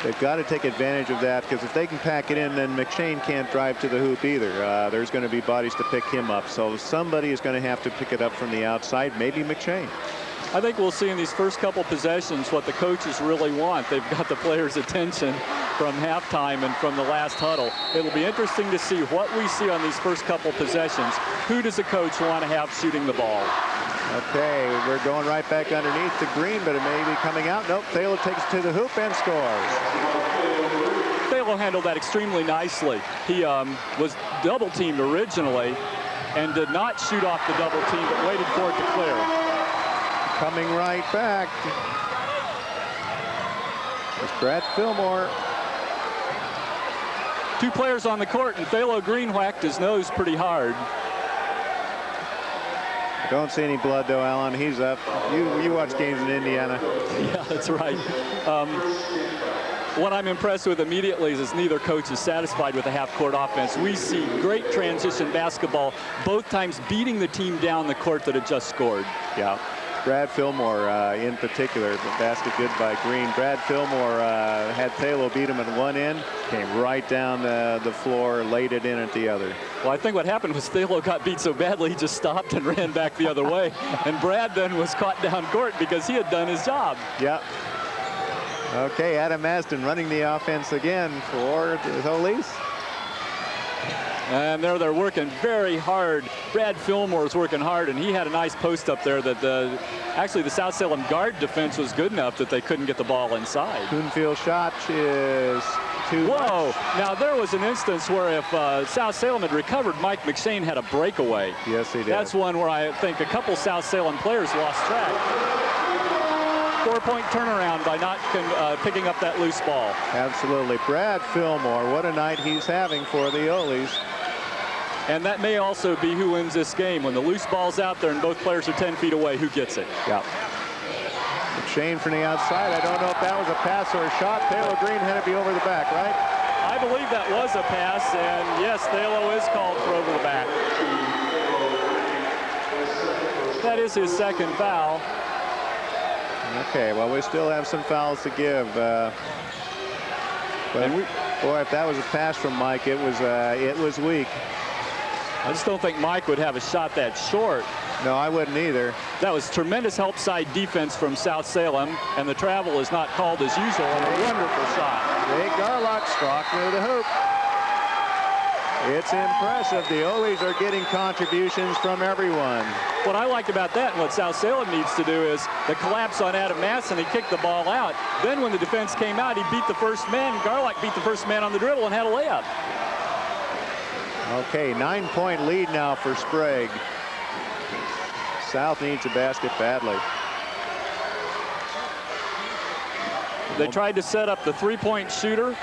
They've got to take advantage of that, because if they can pack it in, then McShane can't drive to the hoop either. There's going to be bodies to pick him up. So somebody is going to have to pick it up from the outside, maybe McShane. I think we'll see in these first couple possessions what the coaches really want. They've got the players' attention from halftime and from the last huddle. It'll be interesting to see what we see on these first couple possessions. Who does the coach want to have shooting the ball? Okay, we're going right back underneath the green, but it may be coming out. Nope, Thalo takes it to the hoop and scores. Thalo handled that extremely nicely. He was double-teamed originally and did not shoot off the double team, but waited for it to clear. Coming right back. It's Brad Fillmore. 2 players on the court, and Thalo Green whacked his nose pretty hard. Don't see any blood, though, Alan. He's up. You watch games in Indiana. Yeah, that's right. What I'm impressed with immediately is neither coach is satisfied with the half-court offense. We see great transition basketball, both times beating the team down the court that had just scored. Yeah. Brad Fillmore in particular, the basket good by Green. Brad Fillmore had Thalo beat him at one end, came right down the floor, laid it in at the other. Well, I think what happened was Thalo got beat so badly he just stopped and ran back the other way. And Brad then was caught down court because he had done his job. Yep. Okay, Adam Masden running the offense again for the Holeys. And they're working very hard. Brad Fillmore is working hard, and he had a nice post up there that actually the South Salem guard defense was good enough that they couldn't get the ball inside. Coonfield's shot is too Whoa. much. Now, there was an instance where if South Salem had recovered, Mike McShane had a breakaway. Yes, he did. That's one where I think a couple South Salem players lost track. 4-point turnaround by not picking up that loose ball. Absolutely. Brad Fillmore, what a night he's having for the Oles. And that may also be who wins this game. When the loose ball's out there and both players are 10 feet away, who gets it? Yeah. McShane from the outside. I don't know if that was a pass or a shot. Taylor Green had to be over the back, right? I believe that was a pass, and yes, Thalo is called for over the back. That is his second foul. Okay, well, we still have some fouls to give. But boy, if that was a pass from Mike, it was weak. I just don't think Mike would have a shot that short. No, I wouldn't either. That was tremendous help side defense from South Salem, and the travel is not called as usual, and a wonderful shot. Jake Garlock struck near the hoop. It's impressive. The Oles are getting contributions from everyone. What I like about that and what South Salem needs to do is the collapse on Adam Masson. He kicked the ball out. Then when the defense came out, he beat the first man. Garlock beat the first man on the dribble and had a layup. Okay, 9-point lead now for Sprague. South needs a basket badly. They tried to set up the three-point shooter.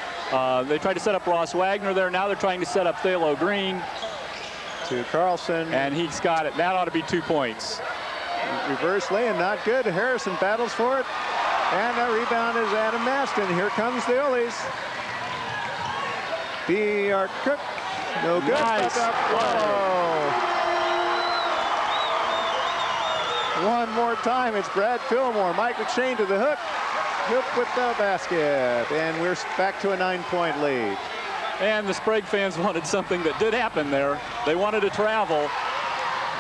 They tried to set up Ross Wagner there. Now they're trying to set up Thalo Green. To Carlson. And he's got it. That ought to be 2 points. Reverse lay-in, not good. Harrison battles for it. And the rebound is Adam Maston. Here comes the Oles. B.R. Cook. No good. Nice. One more time. It's Brad Fillmore. Mike McShane to the hook. Hook with the basket. And we're back to a 9-point lead. And the Sprague fans wanted something that did happen there. They wanted to travel.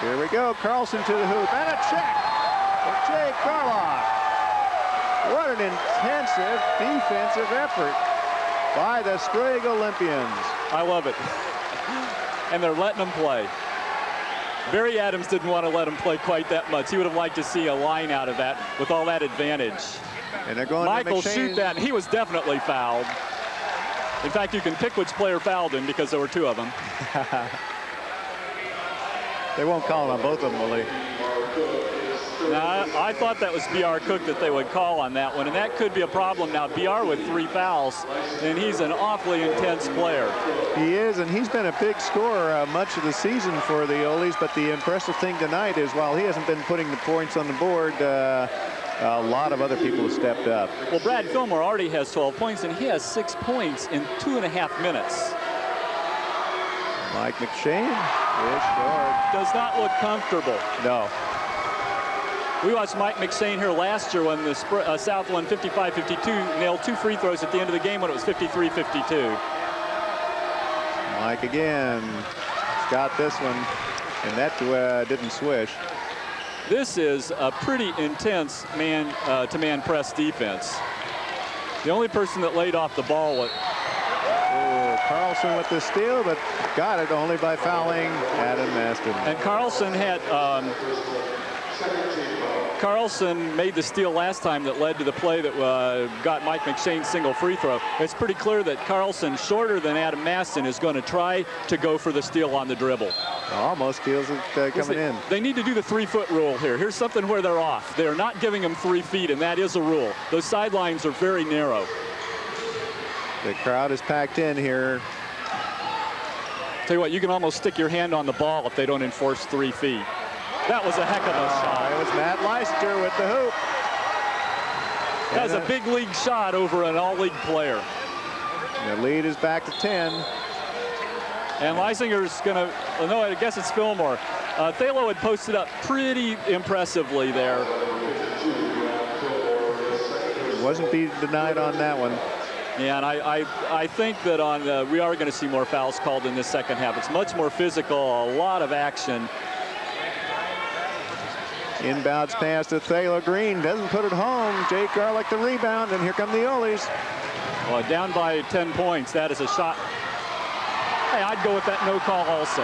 Here we go. Carlson to the hoop. And a check for Jake Garlock. What an intensive defensive effort by the Sprague Olympians. I love it. And they're letting them play. Barry Adams didn't want to let him play quite that much. He would have liked to see a line out of that with all that advantage. And they're going Michael to shoot that, and he was definitely fouled. In fact, you can pick which player fouled him because there were two of them. They won't call it on both of them, will they? Now, I thought that was B.R. Cook that they would call on that one, and that could be a problem now. B.R. with 3 fouls, and he's an awfully intense player. He is, and he's been a big scorer much of the season for the Oles, but the impressive thing tonight is while he hasn't been putting the points on the board, a lot of other people have stepped up. Well, Brad Fillmore already has 12 points, and he has 6 points in 2.5 minutes. Mike McShane is short. Does not look comfortable. No. We watched Mike McShane here last year when the South won 55-52, nailed 2 free throws at the end of the game when it was 53-52. Mike again. He's got this one, and that didn't swish. This is a pretty intense man-to-man press defense. The only person that laid off the ball. Carlson with the steal, but got it only by fouling Adam Maston. And Carlson had Carlson made the steal last time that led to the play that got Mike McShane's single free throw. It's pretty clear that Carlson, shorter than Adam Maston, is going to try to go for the steal on the dribble. Almost steals it coming in. They need to do the 3-foot rule here. Here's something where they're off. They're not giving them 3 feet, and that is a rule. Those sidelines are very narrow. The crowd is packed in here. Tell you what, you can almost stick your hand on the ball if they don't enforce 3 feet. That was a heck of a shot. It was Matt Leicester with the hoop. That was a big league shot over an all-league player. The lead is back to 10. And Leisinger's going to, oh no, I guess it's Fillmore. Thalo had posted up pretty impressively there. Wasn't being denied on that one. Yeah, and I think that we are going to see more fouls called in this second half. It's much more physical, a lot of action. Inbounds pass to Thalo Green. Doesn't put it home. Jake Garlick the rebound, and here come the Oles. Well, down by 10 points. That is a shot. Hey, I'd go with that no call also.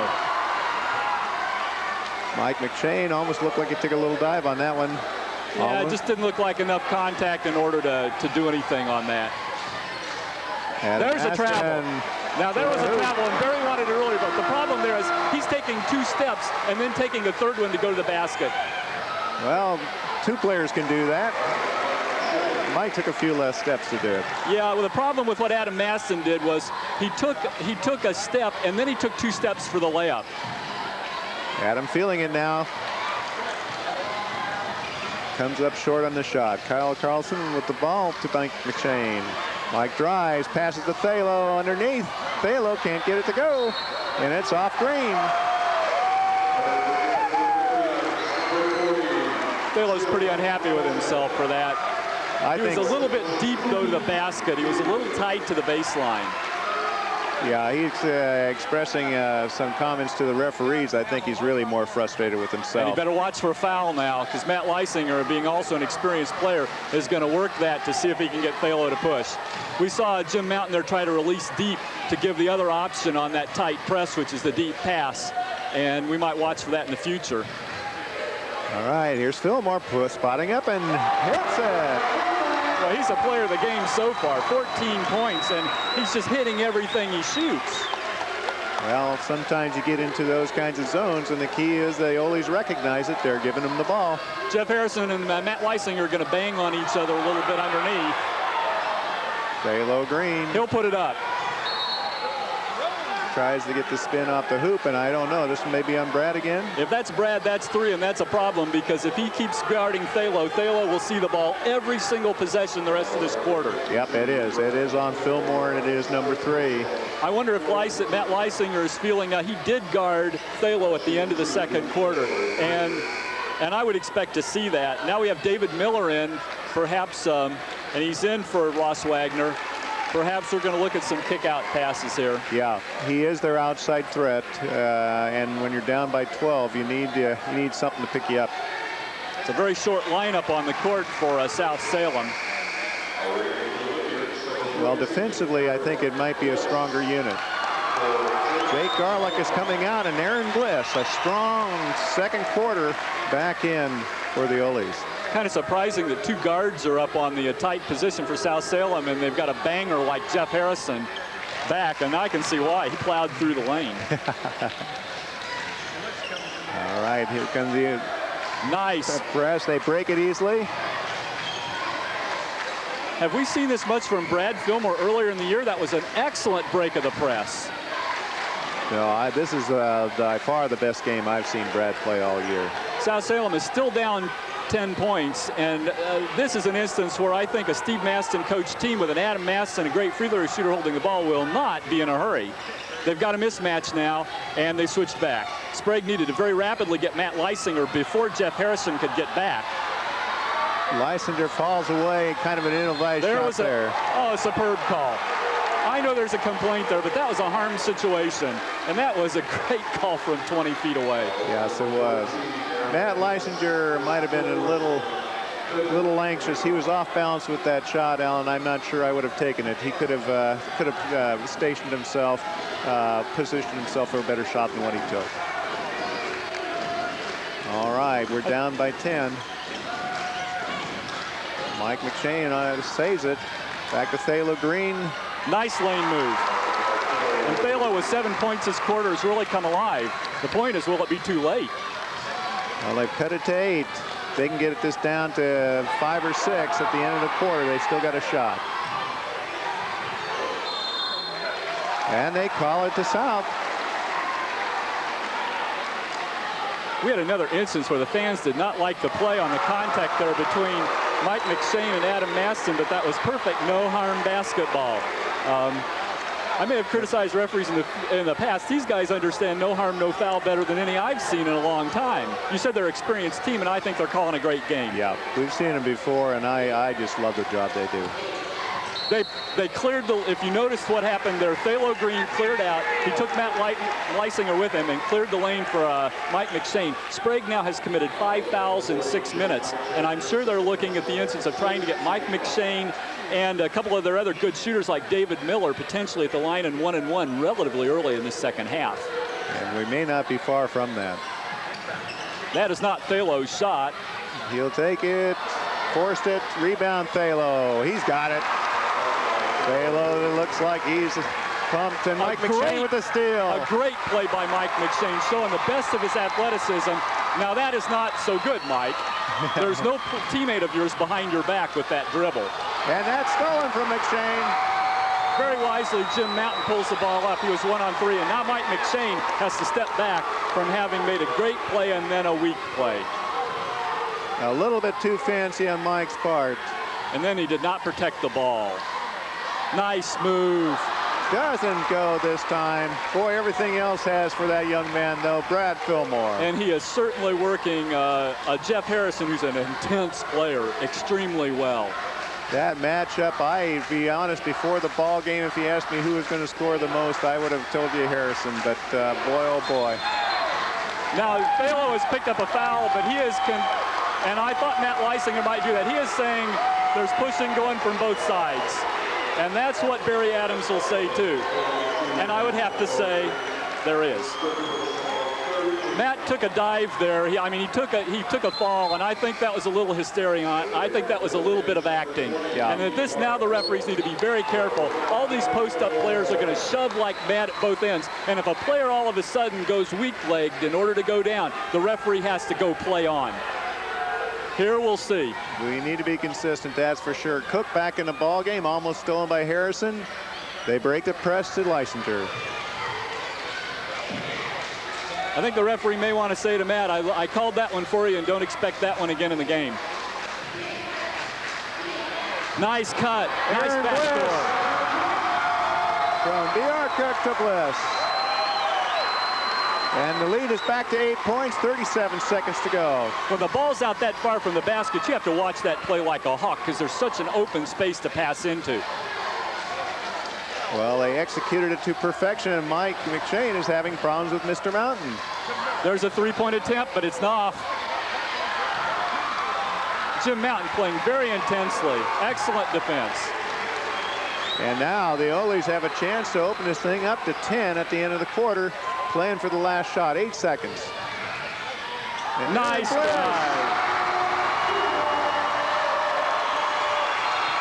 Mike McShane almost looked like he took a little dive on that one. Yeah, it just didn't look like enough contact in order to do anything on that. There's a travel. Now there was a travel, and Barry wanted it earlier, but the problem there is he's taking 2 steps and then taking a 3rd one to go to the basket. Well, 2 players can do that. Mike took a few less steps to do it. Yeah, well, the problem with what Adam Maston did was he took a step and then he took 2 steps for the layup. Adam feeling it now. Comes up short on the shot. Kyle Carlson with the ball to Mike McShane. Mike drives, passes to Thalo underneath. Thalo can't get it to go, and it's off Green. Thalo's pretty unhappy with himself for that. He was a little bit deep, though, to the basket. He was a little tight to the baseline. Yeah, he's expressing some comments to the referees. I think he's really more frustrated with himself. And he better watch for a foul now, because Matt Leisinger, being also an experienced player, is going to work that to see if he can get Thalo to push. We saw Jim Mountain there try to release deep to give the other option on that tight press, which is the deep pass. And we might watch for that in the future. All right, here's Fillmore spotting up and hits it. Well, he's a player of the game so far, 14 points, and he's just hitting everything he shoots. Well, sometimes you get into those kinds of zones, and the key is they always recognize it. They're giving him the ball. Jeff Harrison and Matt Leisinger are going to bang on each other a little bit underneath. Thalo Green. He'll put it up. Tries to get the spin off the hoop, and I don't know. This may be on Brad again. If that's Brad, that's 3, and that's a problem, because if he keeps guarding Thalo, Thalo will see the ball every single possession the rest of this quarter. Yep, it is. It is on Fillmore, and it is number 3. I wonder if Matt Leisinger is feeling he did guard Thalo at the end of the 2nd quarter, and I would expect to see that. Now we have David Miller in, perhaps, and he's in for Ross Wagner. Perhaps we're going to look at some kick-out passes here. Yeah, he is their outside threat, and when you're down by 12, you need something to pick you up. It's a very short lineup on the court for South Salem. Well, defensively, I think it might be a stronger unit. Jake Garlick is coming out, and Aaron Bliss, a strong 2nd quarter, back in for the Oles. Kind of surprising that 2 guards are up on the tight position for South Salem, and they've got a banger like Jeff Harrison back, and I can see why. He plowed through the lane. All right, here comes the nice press. They break it easily. Have we seen this much from Brad Fillmore earlier in the year? That was an excellent break of the press. No, this is by far the best game I've seen Brad play all year. South Salem is still down 10 points, and this is an instance where I think a Steve Maston coached team with an Adam Maston, a great free throw shooter holding the ball, will not be in a hurry. They've got a mismatch now, and they switched back. Sprague needed to very rapidly get Matt Leisinger before Jeff Harrison could get back. Leisinger falls away, kind of an ill-advised shot there. Oh, a superb call. I know there's a complaint there, but that was a harm situation, and that was a great call from 20 feet away. Yes, it was. Matt Leisinger might have been a little anxious. He was off balance with that shot, Alan. I'm not sure I would have taken it. He could have stationed himself, positioned himself for a better shot than what he took. All right, we're down by 10. Mike McShane saves it. Back to Thalo Green. Nice lane move. And Thalo with 7 points this quarter has really come alive. The point is, will it be too late? Well, they cut it to 8. They can get this down to 5 or 6 at the end of the quarter. They still got a shot. And they call it to South. We had another instance where the fans did not like the play on the contact there between Mike McShane and Adam Maston, but that was perfect no-harm basketball. I may have criticized referees in the past. These guys understand no harm, no foul better than any I've seen in a long time. You said they're an experienced team, and I think they're calling a great game. Yeah, we've seen them before, and I just love the job they do. They cleared the, if you noticed what happened there, Thalo Green cleared out. He took Matt Leisinger with him and cleared the lane for Mike McShane. Sprague now has committed 5 fouls in 6 minutes, and I'm sure they're looking at the instance of trying to get Mike McShane and a couple of their other good shooters like David Miller potentially at the line in 1-and-1 relatively early in the 2nd half. And we may not be far from that. That is not Thalo's shot. He'll take it, forced it, rebound Thalo. He's got it. Thalo looks like he's pumped, and Mike McShane with the steal. A great play by Mike McShane, showing the best of his athleticism. Now that is not so good, Mike. There's no teammate of yours behind your back with that dribble. And that's stolen from McShane. Very wisely, Jim Mountain pulls the ball up. He was 1-on-3, and now Mike McShane has to step back from having made a great play and then a weak play. A little bit too fancy on Mike's part. And then he did not protect the ball. Nice move. Doesn't go this time. Boy, everything else has for that young man, though. Brad Fillmore. And he is certainly working Jeff Harrison, who's an intense player, extremely well. That matchup, I'd be honest, before the ball game, if you asked me who was going to score the most, I would have told you Harrison. But boy, oh boy. Now, Thalo has picked up a foul, but he is, and I thought Matt Leisinger might do that. He is saying there's pushing going from both sides. And that's what Barry Adams will say too. And I would have to say there is. Matt took a dive there. He took a fall, and I think that was a little hysteria. I think that was a little bit of acting. Yeah. And at this now, the referees need to be very careful. All these post-up players are going to shove like mad at both ends. And if a player all of a sudden goes weak-legged in order to go down, the referee has to go play on. Here we'll see. We need to be consistent, that's for sure. Cook back in the ball game, almost stolen by Harrison. They break the press to Leisinger. I think the referee may want to say to Matt, I called that one for you and don't expect that one again in the game. Nice cut. Nice backdoor. From B.R. Cook to Bliss. And the lead is back to 8 points, 37 seconds to go. When the ball's out that far from the basket, you have to watch that play like a hawk because there's such an open space to pass into. Well, they executed it to perfection, and Mike McShane is having problems with Mr. Mountain. There's a three-point attempt, but it's off. Jim Mountain playing very intensely. Excellent defense. And now the Oles have a chance to open this thing up to 10 at the end of the quarter. Playing for the last shot, 8 seconds. And nice drive.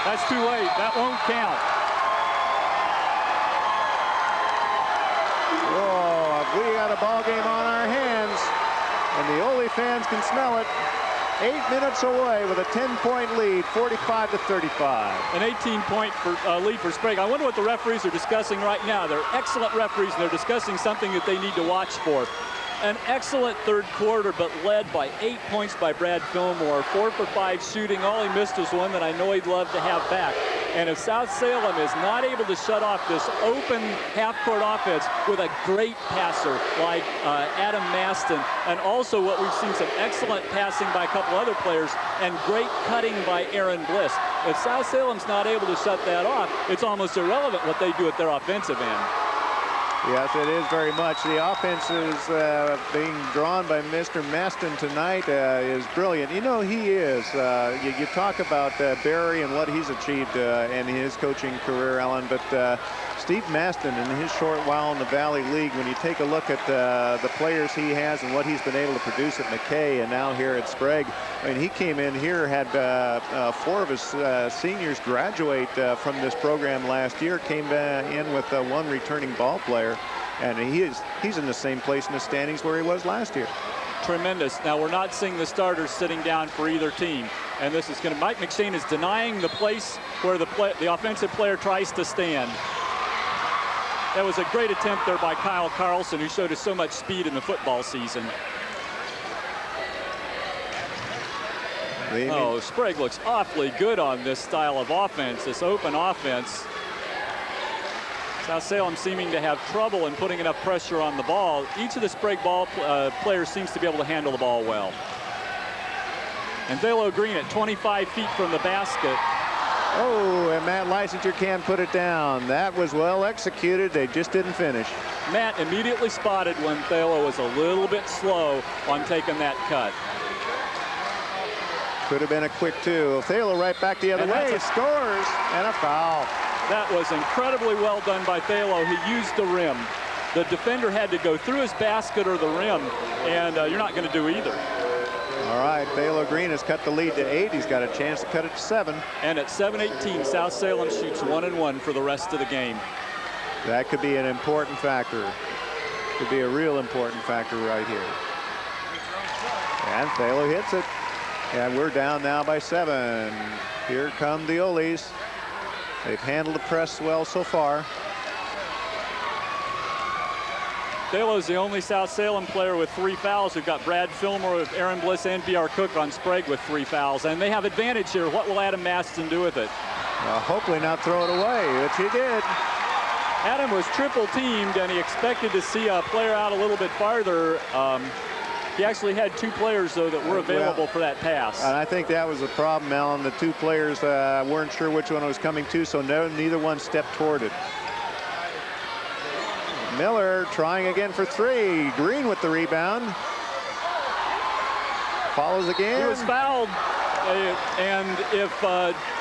That's too late. That won't count. Whoa, we got a ball game on our hands, and the Ole fans can smell it. 8 minutes away with a 10-point lead, 45-35. An 18-point lead for Sprague. I wonder what the referees are discussing right now. They're excellent referees, and they're discussing something that they need to watch for. An excellent third quarter, but led by 8 points by Brad Fillmore. 4 for 5 shooting. All he missed was one that I know he'd love to have back. And if South Salem is not able to shut off this open half-court offense with a great passer like Adam Maston, and also what we've seen some excellent passing by a couple other players and great cutting by Aaron Bliss. If South Salem's not able to shut that off, it's almost irrelevant what they do at their offensive end. Yes, it is very much. The offense is being drawn by Mr. Maston tonight is brilliant. You know, he is. You talk about Barry and what he's achieved in his coaching career, Alan, but Steve Maston in his short while in the Valley League, when you take a look at the players he has and what he's been able to produce at McKay and now here at Sprague, I mean, he came in here, had 4 of his seniors graduate from this program last year, came in with 1 returning ball player. And he's in the same place in the standings where he was last year. Tremendous. Now, we're not seeing the starters sitting down for either team. And this is going to, Mike McShane is denying the place where the offensive player tries to stand. That was a great attempt there by Kyle Carlson, who showed us so much speed in the football season. Oh, Sprague looks awfully good on this style of offense, this open offense. South Salem seeming to have trouble in putting enough pressure on the ball. Each of the Sprague ball players seems to be able to handle the ball well. And Thalo Green at 25 feet from the basket. Oh, and Matt Leisinger can't put it down. That was well executed. They just didn't finish. Matt immediately spotted when Thalo was a little bit slow on taking that cut. Could have been a quick 2. Thalo right back the other way. Scores and a foul. That was incredibly well done by Thalo. He used the rim. The defender had to go through his basket or the rim, and you're not going to do either. All right, Thalo Green has cut the lead to 8. He's got a chance to cut it to 7. And at 7:18, South Salem shoots 1-1 for the rest of the game. That could be an important factor. Could be a real important factor right here. And Thalo hits it. And we're down now by 7. Here come the Oles. They've handled the press well so far. Thalo's the only South Salem player with 3 fouls. We've got Brad Fillmore with Aaron Bliss and B.R. Cook on Sprague with 3 fouls. And they have advantage here. What will Adam Maston do with it? Hopefully not throw it away, which he did. Adam was triple teamed, and he expected to see a player out a little bit farther. He actually had 2 players, though, that were available for that pass. And I think that was the problem, Alan. The 2 players weren't sure which one was coming to, so neither one stepped toward it. Miller trying again for 3. Green with the rebound. Follows again. He was fouled. And if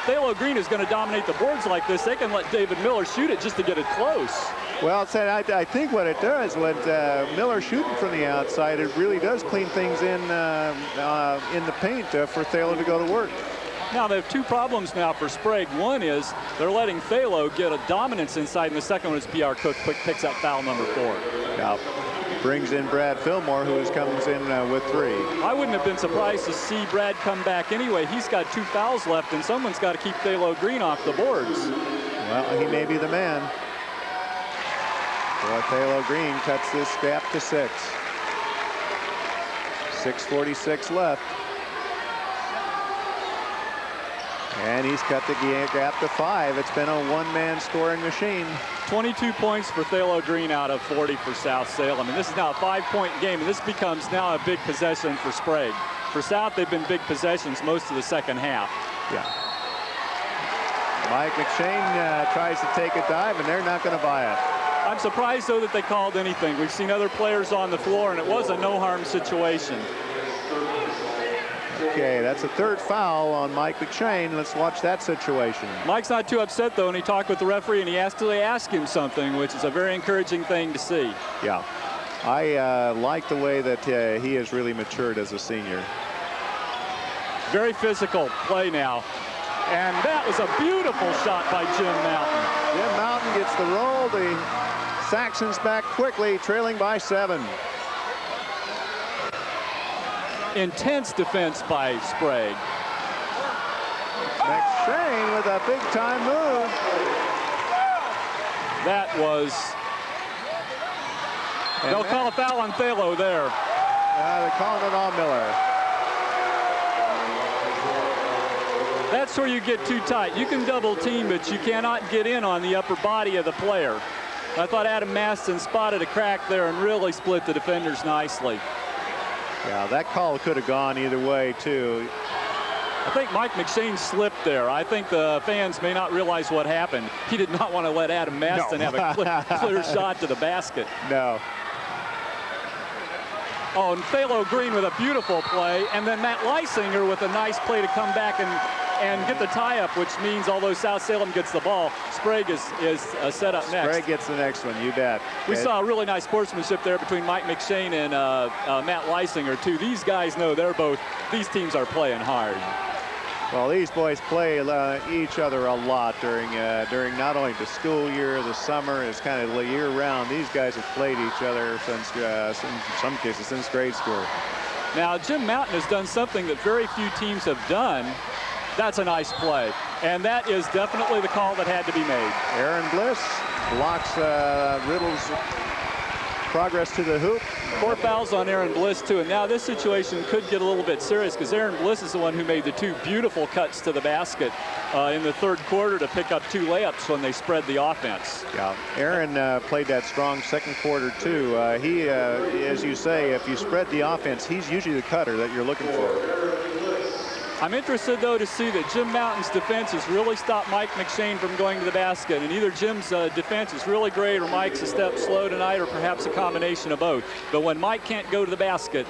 Thalo Green is going to dominate the boards like this, they can let David Miller shoot it just to get it close. Well, I think what it does, when Miller shooting from the outside, it really does clean things in the paint for Thalo to go to work. Now they have 2 problems now for Sprague. One is they're letting Thalo get a dominance inside, and the second one is B.R. Cook picks up foul number 4. Now brings in Brad Fillmore, who comes in with 3. I wouldn't have been surprised to see Brad come back anyway. He's got 2 fouls left, and someone's got to keep Thalo Green off the boards. Well, he may be the man. Well, Thalo Green cuts this gap to 6. 6:46 left. And he's cut the gap to 5. It's been a one-man scoring machine. 22 points for Thalo Green out of 40 for South Salem. And this is now a 5-point game, and this becomes now a big possession for Sprague. For South, they've been big possessions most of the second half. Yeah. Mike McShane tries to take a dive, and they're not going to buy it. I'm surprised, though, that they called anything. We've seen other players on the floor, and it was a no-harm situation. Okay, that's a 3rd foul on Mike McShane. Let's watch that situation. Mike's not too upset, though, and he talked with the referee, and he actually asked him something, which is a very encouraging thing to see. Yeah. I like the way that he has really matured as a senior. Very physical play now. And that was a beautiful shot by Jim Mountain. Jim Mountain gets the roll. The Saxons back quickly, trailing by 7. Intense defense by Sprague. McShane with a big-time move. That was... They'll call a foul on Thalo there. They're calling it on Miller. That's where you get too tight. You can double team, but you cannot get in on the upper body of the player. I thought Adam Maston spotted a crack there and really split the defenders nicely. Yeah, that call could have gone either way, too. I think Mike McShane slipped there. I think the fans may not realize what happened. He did not want to let Adam Maston have a clear shot to the basket. No. Oh, and Thalo Green with a beautiful play, and then Matt Leisinger with a nice play to come back and get the tie-up, which means although South Salem gets the ball, Sprague is set up next. Sprague gets the next one, you bet. We saw a really nice sportsmanship there between Mike McShane and Matt Leisinger, too. These guys know these teams are playing hard. Well, these boys play each other a lot during not only the school year, the summer, it's kind of year-round. These guys have played each other since, in some cases, since grade school. Now, Jim Mountain has done something that very few teams have done. That's a nice play. And that is definitely the call that had to be made. Aaron Bliss blocks Riddle's progress to the hoop. 4 fouls on Aaron Bliss, too. And now this situation could get a little bit serious because Aaron Bliss is the one who made the 2 beautiful cuts to the basket in the 3rd quarter to pick up 2 layups when they spread the offense. Yeah, Aaron played that strong 2nd quarter, too. He, as you say, if you spread the offense, he's usually the cutter that you're looking for. I'm interested, though, to see that Jim Mountain's defense has really stopped Mike McShane from going to the basket. And either Jim's defense is really great or Mike's a step slow tonight or perhaps a combination of both. But when Mike can't go to the basket,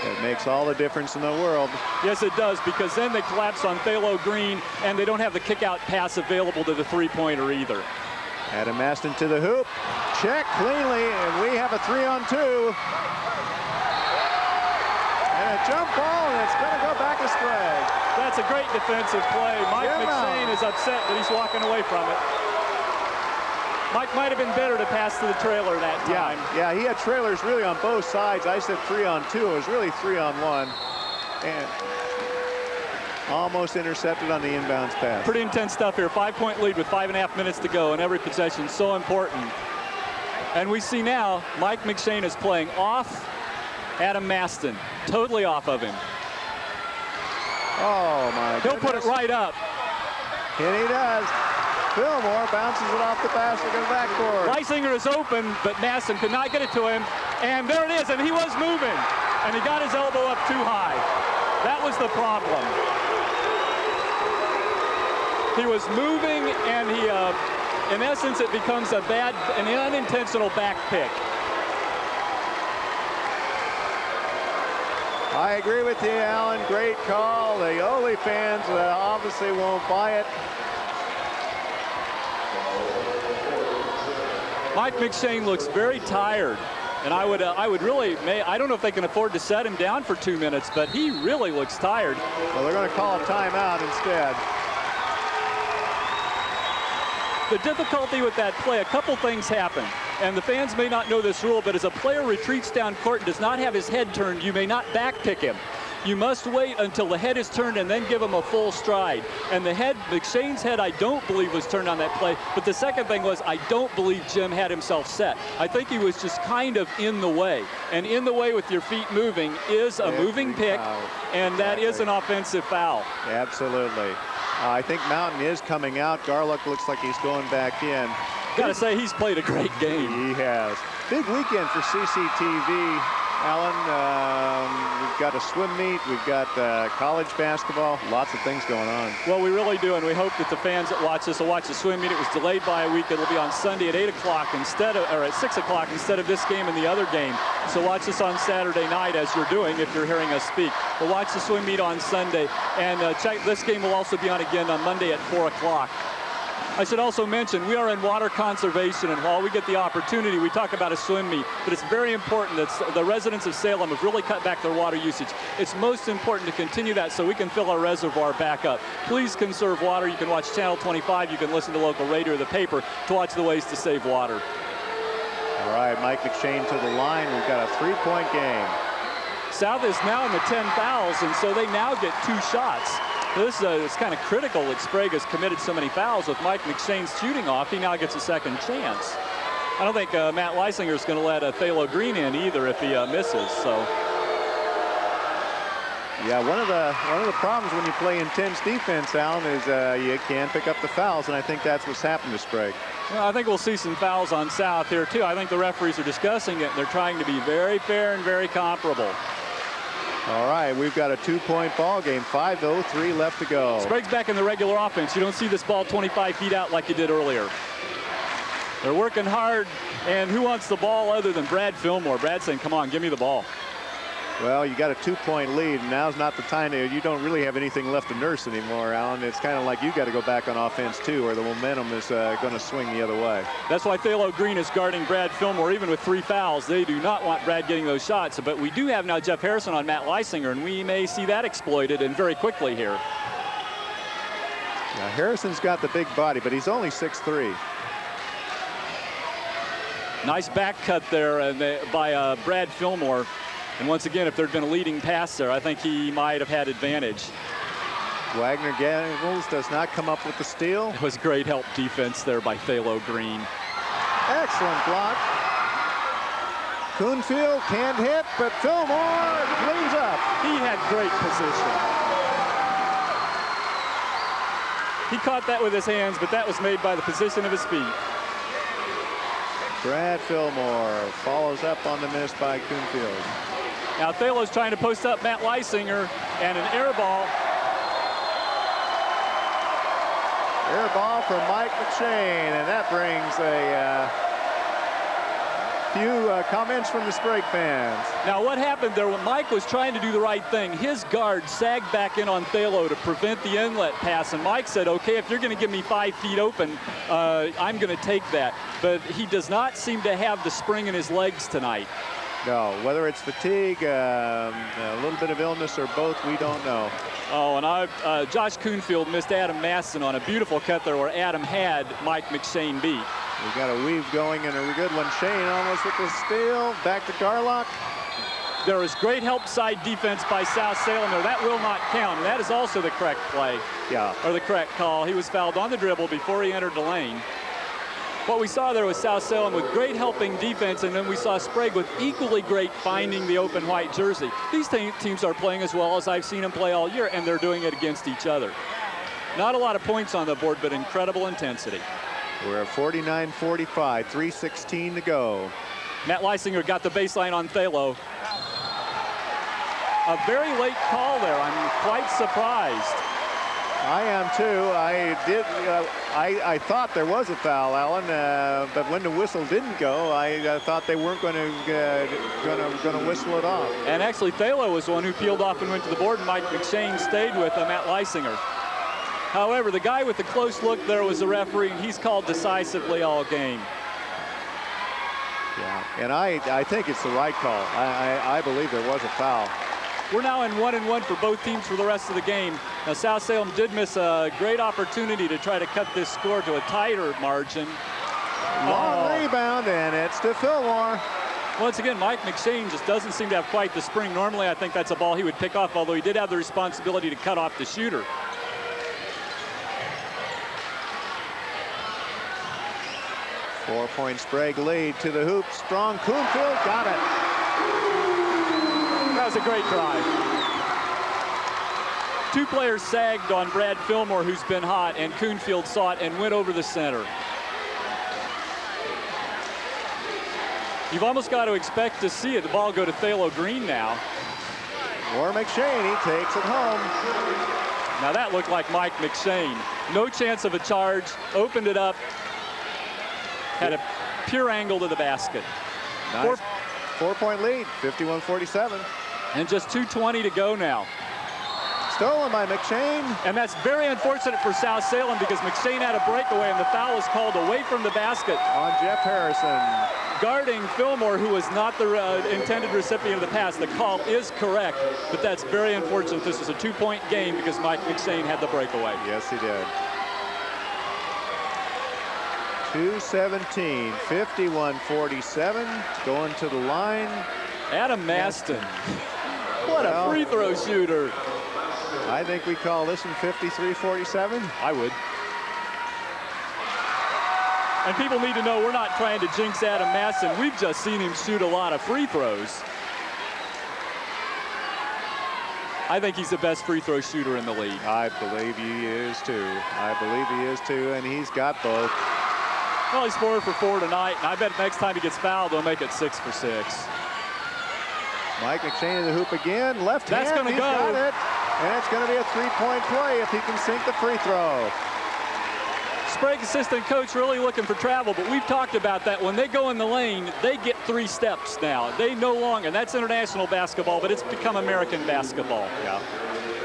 it makes all the difference in the world. Yes, it does, because then they collapse on Thalo Green and they don't have the kick-out pass available to the three-pointer either. Adam Maston to the hoop. Check cleanly, and we have a 3-on-2. And a jump ball, and it's going to go back to Sprague. That's a great defensive play. Mike Yeah. McShane is upset that he's walking away from it. Mike might have been better to pass to the trailer that time. Yeah, he had trailers really on both sides. I said 3-on-2. It was really 3-on-1. And almost intercepted on the inbounds pass. Pretty intense stuff here. 5-point lead with 5.5 minutes to go, and every possession so important. And we see now Mike McShane is playing off Adam Maston, totally off of him. Oh, my He'll goodness. put it right up. And he does. Fillmore bounces it off the basket in the backboard. Leisinger is open, but Maston could not get it to him. And there it is, and he was moving. And he got his elbow up too high. That was the problem. He was moving, and he, in essence, it becomes an unintentional back pick. I agree with you, Alan. Great call. The Ole fans obviously won't buy it. Mike McShane looks very tired, and I would really, I don't know if they can afford to set him down for 2 minutes, but he really looks tired. Well, they're going to call a timeout instead. The difficulty with that play, a couple things happen, and the fans may not know this rule, but as a player retreats down court and does not have his head turned, you may not back pick him. You must wait until the head is turned and then give him a full stride. And the head, McShane's head, I don't believe was turned on that play. But the second thing was, I don't believe Jim had himself set. I think he was just kind of in the way. And in the way with your feet moving is a moving pick, and that is an offensive foul. Absolutely. I think Mountain is coming out. Garlick looks like he's going back in. Got to say, he's played a great game. He has. Big weekend for CCTV. Alan, we've got a swim meet, we've got college basketball, lots of things going on. Well, we really do, and we hope that the fans that watch this will watch the swim meet. It was delayed by a week. It'll be on Sunday at 8 o'clock or at 6 o'clock instead of this game and the other game. So watch this on Saturday night, as you're doing if you're hearing us speak. But watch the swim meet on Sunday, and check. This game will also be on again on Monday at 4 o'clock. I should also mention, we are in water conservation, and while we get the opportunity, we talk about a swim meet, but it's very important that the residents of Salem have really cut back their water usage. It's most important to continue that so we can fill our reservoir back up. Please conserve water. You can watch Channel 25. You can listen to local radio or the paper to watch the ways to save water. All right, Mike McShane to the line. We've got a 3-point game. South is now in the 10 fouls, and so they now get 2 shots. This is kind of critical that Sprague has committed so many fouls. With Mike McShane's shooting off, he now gets a second chance. I don't think Matt Leisinger is going to let Thalo Green in either if he misses. So, yeah, one of the problems when you play intense defense, Alan, is you can pick up the fouls, and I think that's what's happened to Sprague. Well, I think we'll see some fouls on South here too. I think the referees are discussing it. They're trying to be very fair and very comparable. All right, we've got a 2-point ball game. 5:03 left to go. Sprague's back in the regular offense. You don't see this ball 25 feet out like you did earlier. They're working hard, and who wants the ball other than Brad Fillmore? Brad's saying, come on, give me the ball. Well, you got a 2-point lead, and now's not the time you don't really have anything left to nurse anymore, Alan. It's kind of like you got to go back on offense, too, or the momentum is going to swing the other way. That's why Thalo Green is guarding Brad Fillmore, even with 3 fouls. They do not want Brad getting those shots, but we do have now Jeff Harrison on Matt Leisinger, and we may see that exploited and very quickly here. Now, Harrison's got the big body, but he's only 6'3". Nice back cut there by Brad Fillmore. And once again, if there'd been a leading pass there, I think he might have had advantage. Wagner Gables does not come up with the steal. It was great help defense there by Thalo Green. Excellent block. Kuhnfield can't hit, but Fillmore cleans up. He had great position. He caught that with his hands, but that was made by the position of his feet. Brad Fillmore follows up on the miss by Kuhnfield. Now Thalo's trying to post up Matt Leisinger, and an air ball. Air ball from Mike McShane, and that brings a few comments from the Sprague fans. Now what happened there when Mike was trying to do the right thing, his guard sagged back in on Thalo to prevent the inlet pass, and Mike said, okay, if you're going to give me 5 feet open, I'm going to take that. But he does not seem to have the spring in his legs tonight. No, whether it's fatigue, a little bit of illness, or both, we don't know. Oh, and Josh Kuhnfield missed Adam Maston on a beautiful cut there where Adam had Mike McShane beat. We got a weave going and a good one. Shane almost with the steal. Back to Garlock. There was great help side defense by South Salem there. That will not count, and that is also the correct play. Yeah. Or the correct call. He was fouled on the dribble before he entered the lane. What we saw there was South Salem with great helping defense, and then we saw Sprague with equally great finding the open white jersey. These teams are playing as well as I've seen them play all year, and they're doing it against each other. Not a lot of points on the board, but incredible intensity. We're at 49-45, 3:16 to go. Matt Leisinger got the baseline on Thalo. A very late call there. I'm quite surprised. I am too. I thought there was a foul, Alan, but when the whistle didn't go, I thought they weren't going to whistle it off. And actually, Thalo was the one who peeled off and went to the board, and Mike McShane stayed with Matt Leisinger. However, the guy with the close look there was the referee, and he's called decisively all game. Yeah, and I think it's the right call. I believe there was a foul. We're now in 1-1 for both teams for the rest of the game. Now, South Salem did miss a great opportunity to try to cut this score to a tighter margin. Long rebound, and it's to Fillmore. Once again, Mike McShane just doesn't seem to have quite the spring. Normally, I think that's a ball he would pick off, although he did have the responsibility to cut off the shooter. Four-point Sprague lead to the hoop. Strong Kuhnfield got it. That was a great drive. Two players sagged on Brad Fillmore, who's been hot, and Kuhnfield saw it and went over the center. You've almost got to expect to see it. The ball go to Thalo Green now. Or McShane, he takes it home. Now that looked like Mike McShane. No chance of a charge, opened it up, had a pure angle to the basket. Nice. Four-point lead, 51-47. And just 2:20 to go now. Stolen by McShane. And that's very unfortunate for South Salem because McShane had a breakaway and the foul was called away from the basket. On Jeff Harrison. Guarding Fillmore, who was not the intended recipient of the pass. The call is correct, but that's very unfortunate. This was a 2-point game because Mike McShane had the breakaway. Yes, he did. 2:17, 51-47, going to the line. Adam Maston. What a free throw shooter. I think we call this one 53-47. I would. And people need to know we're not trying to jinx Adam Maston. We've just seen him shoot a lot of free throws. I think he's the best free throw shooter in the league. I believe he is too. And he's got both. Well, he's 4 for 4 tonight, and I bet next time he gets fouled, he'll make it 6 for 6. Mike McShane in the hoop again. Left hand, That's going to go. Got it. And it's going to be a three-point play if he can sink the free throw. Sprague assistant coach really looking for travel, but we've talked about that. When they go in the lane, they get 3 steps now. They no longer, and that's international basketball, but it's become American basketball.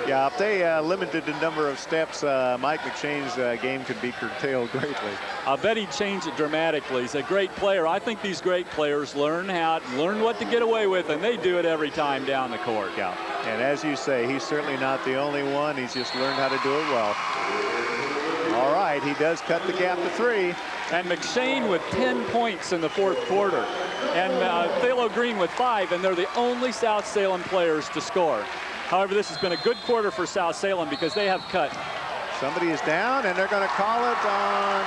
Yeah, if they limited the number of steps, Mike McShane's game could be curtailed greatly. I bet he'd change it dramatically. He's a great player. I think these great players learn what to get away with, and they do it every time down the court. Yeah, and as you say, he's certainly not the only one. He's just learned how to do it well. All right, he does cut the gap to 3. And McShane with 10 points in the 4th quarter. And Thalo Green with 5, and they're the only South Salem players to score. However, this has been a good quarter for South Salem because they have cut. Somebody is down, and they're going to call it on.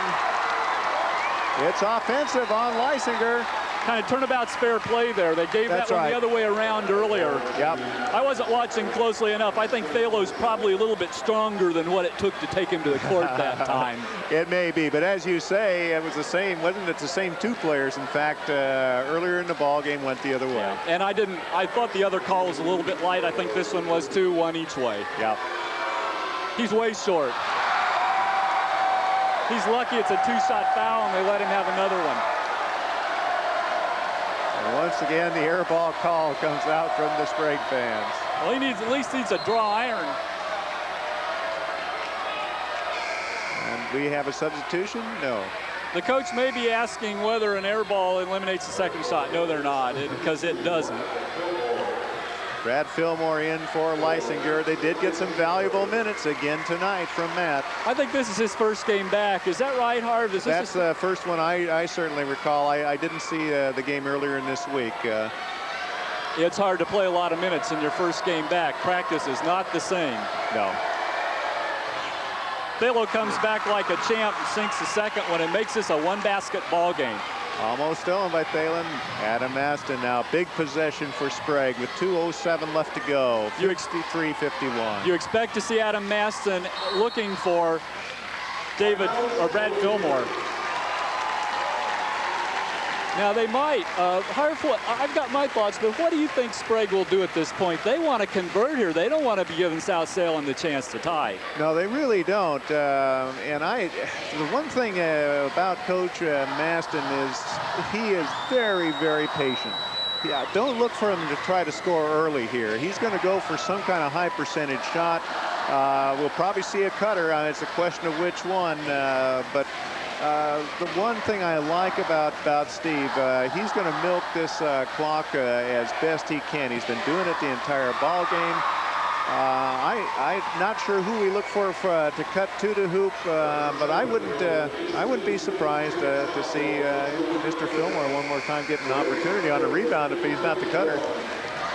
It's offensive on Leisinger. Kind of turnabout's fair play there. They gave that one the other way around earlier. Yep. I wasn't watching closely enough. I think Thalo's probably a little bit stronger than what it took to take him to the court that time. It may be, but as you say, it was the same. Wasn't it the same 2 players? In fact, earlier in the ball game went the other way. Yeah. And I thought the other call was a little bit light. I think this one was 2, 1 each way. Yeah. He's way short. He's lucky it's a 2-shot foul and they let him have another one. And once again, the air ball call comes out from the Sprague fans. Well, he at least needs a draw iron. And we have a substitution? No. The coach may be asking whether an air ball eliminates the second shot. No, they're not, because it doesn't. Brad Fillmore in for Lysinger. They did get some valuable minutes again tonight from Matt. I think this is his first game back. Is that right, Harv? That's the first one I certainly recall. I didn't see the game earlier in this week. It's hard to play a lot of minutes in your first game back. Practice is not the same. No. Thalo comes back like a champ and sinks the second one and makes this a one-basket ball game. Almost stolen by Thalen. Adam Aston now. Big possession for Sprague with 2:07 left to go. 63-51. You expect to see Adam Maston looking for David or Brad Fillmore. Now they might. Harf, I've got my thoughts, but what do you think Sprague will do at this point? They want to convert here. They don't want to be giving South Salem the chance to tie. No, they really don't. And the one thing about Coach Maston is he is very, very patient. Yeah, don't look for him to try to score early here. He's going to go for some kind of high percentage shot. We'll probably see a cutter. It's a question of which one. But the one thing I like about Steve, he's going to milk this clock as best he can. He's been doing it the entire ball game. I'm not sure who we look for to cut to the hoop, but I wouldn't be surprised to see Mr. Fillmore one more time get an opportunity on a rebound if he's not the cutter.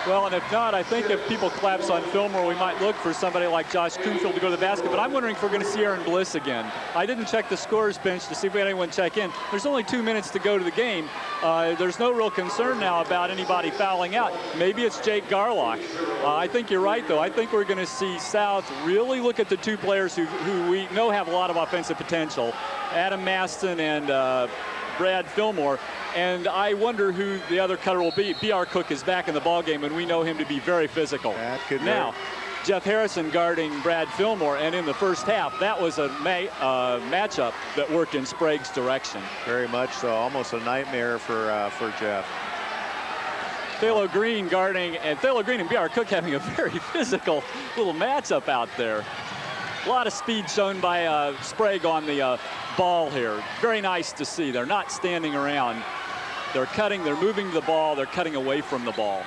Well, and if not, I think if people collapse on Fillmore, we might look for somebody like Josh Kuhnfield to go to the basket. But I'm wondering if we're going to see Aaron Bliss again. I didn't check the scorer's bench to see if we had anyone check in. There's only 2 minutes to go to the game. There's no real concern now about anybody fouling out. Maybe it's Jake Garlock. I think you're right, though. I think we're going to see South really look at the two players who we know have a lot of offensive potential, Adam Maston and Brad Fillmore. And I wonder who the other cutter will be. B.R. Cook is back in the ballgame, and we know him to be very physical. Now, Jeff Harrison guarding Brad Fillmore, and in the first half, that was a matchup that worked in Sprague's direction. Very much so. Almost a nightmare for Jeff. Thalo Green guarding, and Thalo Green and B.R. Cook having a very physical little matchup out there. A lot of speed shown by Sprague on the ball here. Very nice to see. They're not standing around. They're cutting, they're moving to the ball, they're cutting away from the ball.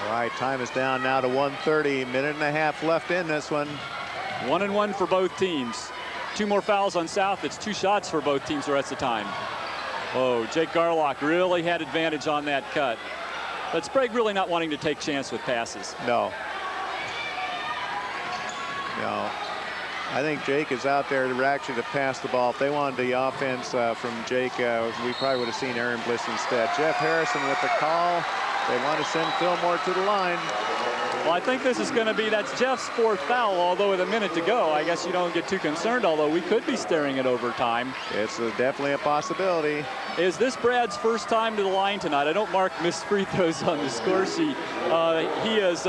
All right, time is down now to 1:30. Minute and a half left in this one. 1-1 for both teams. 2 more fouls on South. It's 2 shots for both teams the rest of the time. Oh, Jake Garlock really had advantage on that cut. But Sprague really not wanting to take chance with passes. No. I think Jake is out there actually to pass the ball. If they wanted the offense from Jake, we probably would have seen Aaron Bliss instead. Jeff Harrison with the call. They want to send Fillmore to the line. Well, I think this is going to be, that's Jeff's 4th foul, although with a minute to go, I guess you don't get too concerned, although we could be staring at overtime. It's definitely a possibility. Is this Brad's first time to the line tonight? I don't mark missed free throws on the score sheet. He is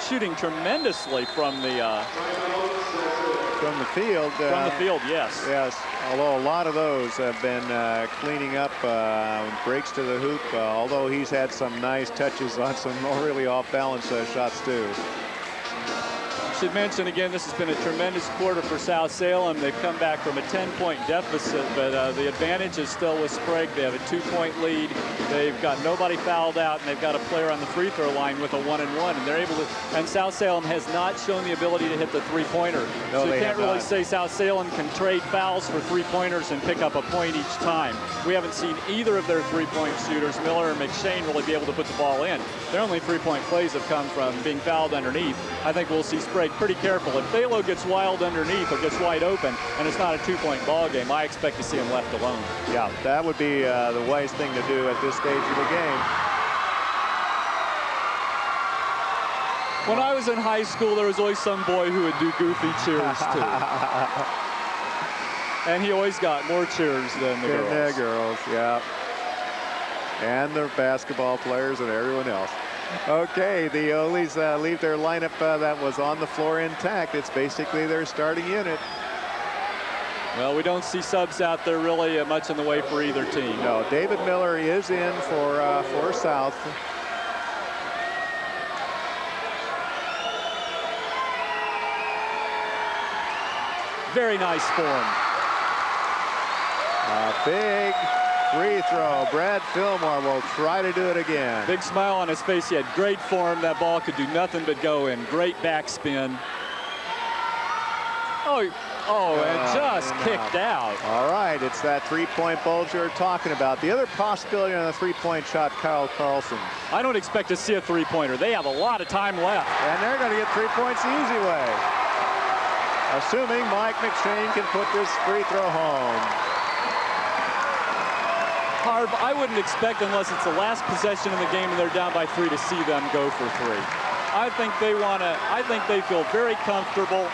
shooting tremendously from the field. From the field, yes. Yes, although a lot of those have been cleaning up breaks to the hoop, although he's had some nice touches on some really off-balance shots too. Should mention again, this has been a tremendous quarter for South Salem. They've come back from a 10-point deficit, but the advantage is still with Sprague. They have a 2-point lead. They've got nobody fouled out, and they've got a player on the free throw line with a 1-and-1, and they're able to. And South Salem has not shown the ability to hit the three-pointer. No, so you they can't have really not. say South Salem can trade fouls for three-pointers and pick up a point each time. We haven't seen either of their three-point shooters, Miller or McShane, really be able to put the ball in. Their only three-point plays have come from being fouled underneath. I think we'll see Sprague pretty careful. If Thalo gets wild underneath or gets wide open and it's not a 2-point ball game, I expect to see him left alone. Yeah, that would be the wise thing to do at this stage of the game. When I was in high school, there was always some boy who would do goofy cheers too. And he always got more cheers than the girls. The girls, yeah. And the basketball players and everyone else. Okay, the Ole's leave their lineup that was on the floor intact. It's basically their starting unit. Well, we don't see subs out there really much in the way for either team. No, David Miller is in for South. Very nice form. A big free throw. Brad Fillmore will try to do it again. Big smile on his face. He had great form. That ball could do nothing but go in. Great backspin. And just kicked out. All right, it's that three-point bulge you're talking about. The other possibility on the three-point shot, Kyle Carlson. I don't expect to see a three-pointer. They have a lot of time left. And they're going to get 3 points the easy way. Assuming Mike McShane can put this free throw home. Harv, I wouldn't expect, unless it's the last possession in the game and they're down by 3, to see them go for 3. I think they feel very comfortable.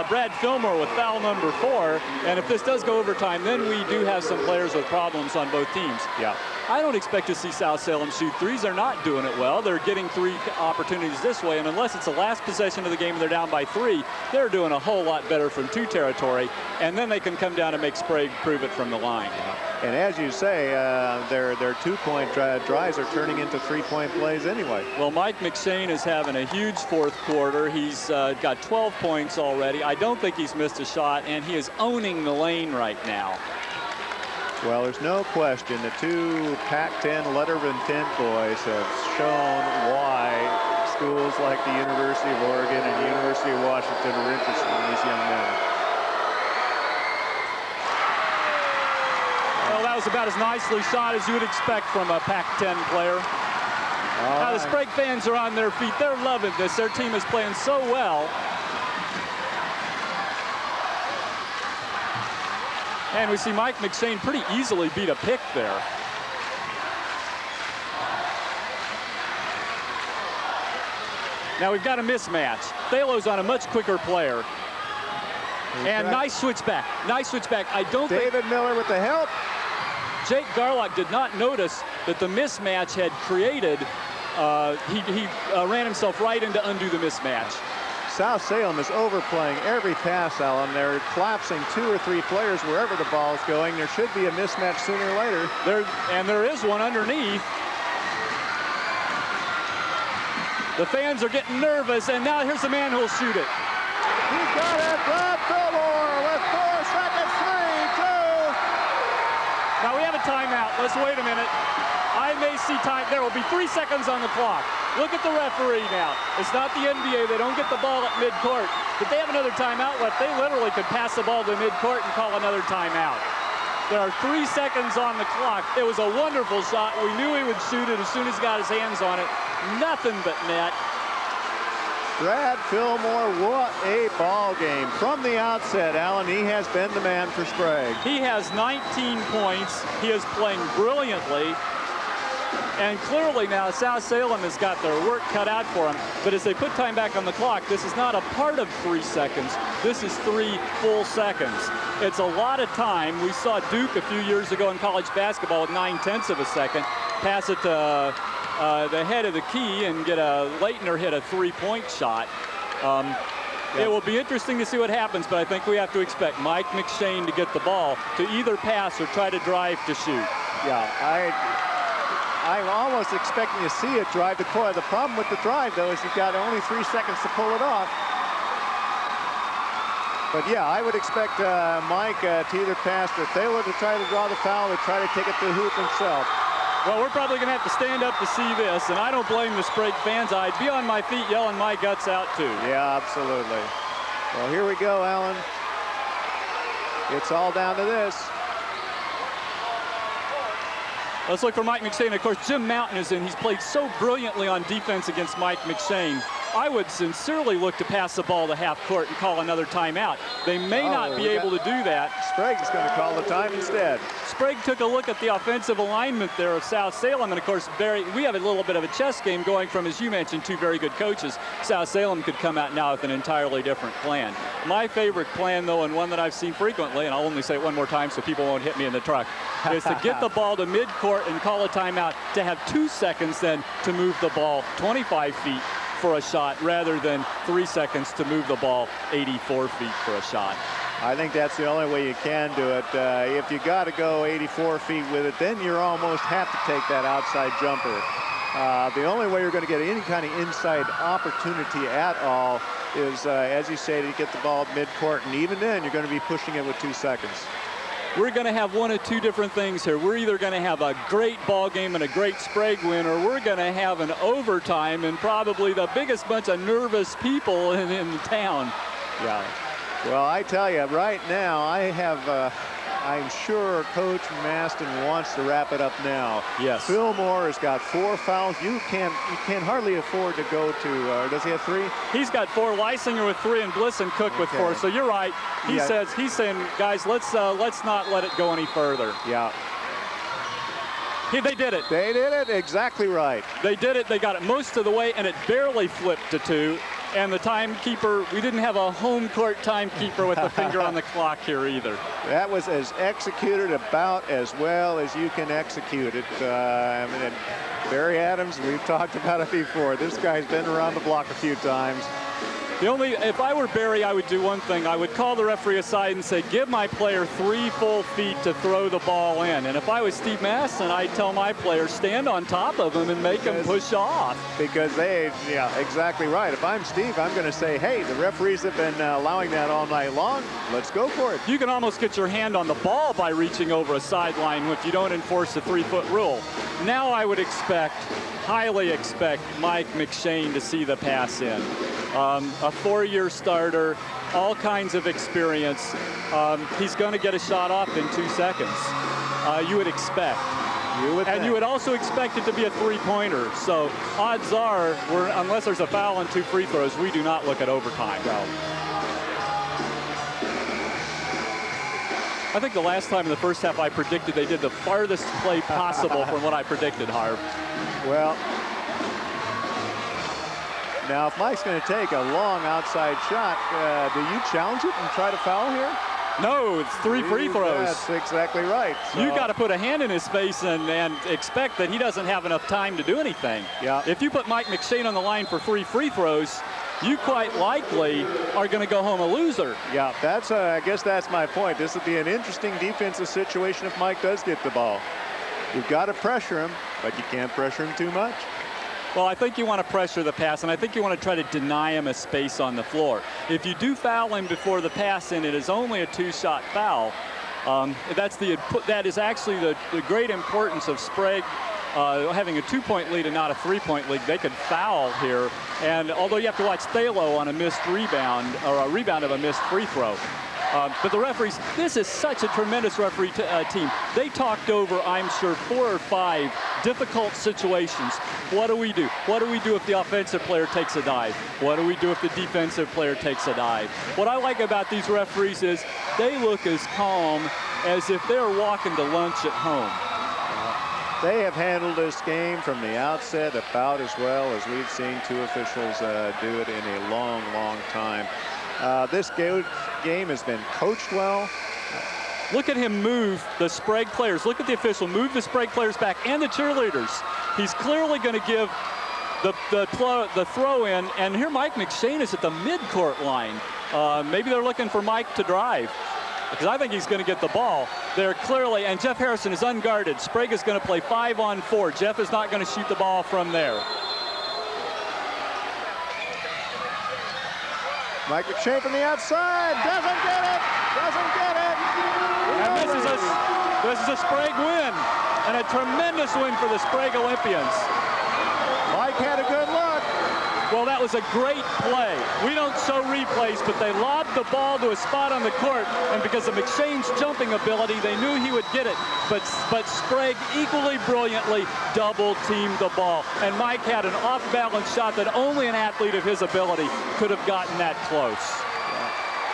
Brad Fillmore with foul number 4, and if this does go overtime, then we do have some players with problems on both teams. Yeah. I don't expect to see South Salem shoot threes. They're not doing it well. They're getting 3 opportunities this way, and unless it's the last possession of the game and they're down by 3, they're doing a whole lot better from 2 territory, and then they can come down and make Sprague prove it from the line. And as you say, their 2-point drives are turning into 3-point plays anyway. Well, Mike McShane is having a huge 4th quarter. He's got 12 points already. I don't think he's missed a shot, and he is owning the lane right now. Well, there's no question the 2 Pac-10 letter of intent boys have shown why schools like the University of Oregon and the University of Washington are interested in these young men. Well, that was about as nicely shot as you would expect from a Pac-10 player. Now, the Sprague fans are on their feet. They're loving this. Their team is playing so well. And we see Mike McShane pretty easily beat a pick there. Now we've got a mismatch. Thalo's on a much quicker player. And nice switchback. Nice switchback. I don't think David Miller with the help. Jake Garlock did not notice that the mismatch had created. He ran himself right in to undo the mismatch. South Salem is overplaying every pass, Alan. They're collapsing 2 or 3 players wherever the ball's going. There should be a mismatch sooner or later. There is one underneath. The fans are getting nervous, and now here's the man who'll shoot it. He got it, Brad Fillmore with 4 seconds, 3, 2. Now we have a timeout. Let's wait a minute. I may see time. There will be 3 seconds on the clock. Look at the referee now. It's not the NBA. They don't get the ball at midcourt. But they have another timeout left. They literally could pass the ball to midcourt and call another timeout. There are 3 seconds on the clock. It was a wonderful shot. We knew he would shoot it as soon as he got his hands on it. Nothing but net. Brad Fillmore, what a ball game. From the outset, Alan, he has been the man for Sprague. He has 19 points. He is playing brilliantly. And clearly now South Salem has got their work cut out for them. But as they put time back on the clock, this is not a part of 3 seconds. This is 3 full seconds. It's a lot of time. We saw Duke a few years ago in college basketball with 9/10 of a second. Pass it to the head of the key and get a Leitner hit a 3-point shot. It will be interesting to see what happens, but I think we have to expect Mike McShane to get the ball to either pass or try to drive to shoot. Yeah, I'm almost expecting to see it drive the court. The problem with the drive, though, is you've got only 3 seconds to pull it off. But yeah, I would expect Mike to either pass to Thaler to try to draw the foul or try to take it to the hoop himself. Well, we're probably going to have to stand up to see this, and I don't blame the Sprague fans. I'd be on my feet yelling my guts out, too. Yeah, absolutely. Well, here we go, Alan. It's all down to this. Let's look for Mike McShane. Of course, Jim Mountain is in. He's played so brilliantly on defense against Mike McShane. I would sincerely look to pass the ball to half court and call another timeout. They may not be able to do that. Sprague's going to call the time instead. Sprague took a look at the offensive alignment there of South Salem, and of course, we have a little bit of a chess game going from, as you mentioned, 2 very good coaches. South Salem could come out now with an entirely different plan. My favorite plan, though, and one that I've seen frequently, and I'll only say it one more time so people won't hit me in the truck, is to get the ball to midcourt and call a timeout, to have 2 seconds then to move the ball 25 feet for a shot, rather than 3 seconds to move the ball 84 feet for a shot. I think that's the only way you can do it. If you got to go 84 feet with it, then you almost have to take that outside jumper. The only way you're going to get any kind of inside opportunity at all is, as you say, to get the ball midcourt, and even then you're going to be pushing it with 2 seconds. we're going to have one of two different things here. We're either going to have a great ball game and a great Sprague win, or we're going to have an overtime and probably the biggest bunch of nervous people in town. Yeah. Well, I tell you, right now, I'm sure Coach Maston wants to wrap it up now. Yes. Fillmore has got 4 fouls. You can hardly afford to go to, does he have 3? He's got 4, Leisinger with 3, and Bliss and Cook with 4. So you're right. He's saying, guys, let's not let it go any further. Yeah. They did it. They did it. Exactly right. They did it. They got it most of the way, and it barely flipped to 2. And the timekeeper, we didn't have a home court timekeeper with the finger on the clock here either. That was executed about as well as you can execute it. I mean, Barry Adams, we've talked about it before. This guy's been around the block a few times. If I were Barry, I would do one thing. I would call the referee aside and say, give my player 3 full feet to throw the ball in. And if I was Steve Masson, I'd tell my player, stand on top of him and make him push off. Because yeah, exactly right. If I'm Steve, I'm going to say, hey, the referees have been allowing that all night long. Let's go for it. You can almost get your hand on the ball by reaching over a sideline if you don't enforce the 3-foot rule. Now I would highly expect Mike McShane to see the pass in. A 4-year starter, all kinds of experience. He's going to get a shot off in 2 seconds. You would expect. You would also expect it to be a 3-pointer. So odds are, unless there's a foul and 2 free throws, we do not look at overtime. No. I think the last time in the first half I predicted they did the farthest play possible from what I predicted, Harv. Well, now if Mike's going to take a long outside shot, do you challenge it and try to foul here? No, it's 3 free throws. That's exactly right. So. You got to put a hand in his face and expect that he doesn't have enough time to do anything. Yeah. If you put Mike McShane on the line for 3 free throws, you quite likely are going to go home a loser. Yeah, I guess that's my point. This would be an interesting defensive situation if Mike does get the ball. You've got to pressure him, but you can't pressure him too much. Well, I think you want to pressure the pass, and I think you want to try to deny him a space on the floor. If you do foul him before the pass in, it is only a 2-shot foul. That is actually the great importance of Sprague having a 2-point lead and not a 3-point lead. They could foul here, and although you have to watch Thalo on a missed rebound or a rebound of a missed free throw. But the referees, this is such a tremendous referee team. They talked over, I'm sure, 4 or 5 difficult situations. What do we do? What do we do if the offensive player takes a dive? What do we do if the defensive player takes a dive? What I like about these referees is they look as calm as if they're walking to lunch at home. They have handled this game from the outset about as well as we've seen 2 officials do it in a long, long time. This game has been coached well. Look at him move the Sprague players. Look at the official move the Sprague players back and the cheerleaders. He's clearly going to give the throw in. And here Mike McShane is at the midcourt line. Maybe they're looking for Mike to drive, because I think he's going to get the ball there clearly. And Jeff Harrison is unguarded. Sprague is going to play 5-on-4. Jeff is not going to shoot the ball from there. Mike McShane from the outside, doesn't get it. And this is a Sprague win, and a tremendous win for the Sprague Olympians. Mike had a good look. Well, that was a great play. We don't show replays, but they lobbed the ball to a spot on the court, and because of McShane's jumping ability, they knew he would get it. But Sprague equally brilliantly double-teamed the ball, and Mike had an off-balance shot that only an athlete of his ability could have gotten that close.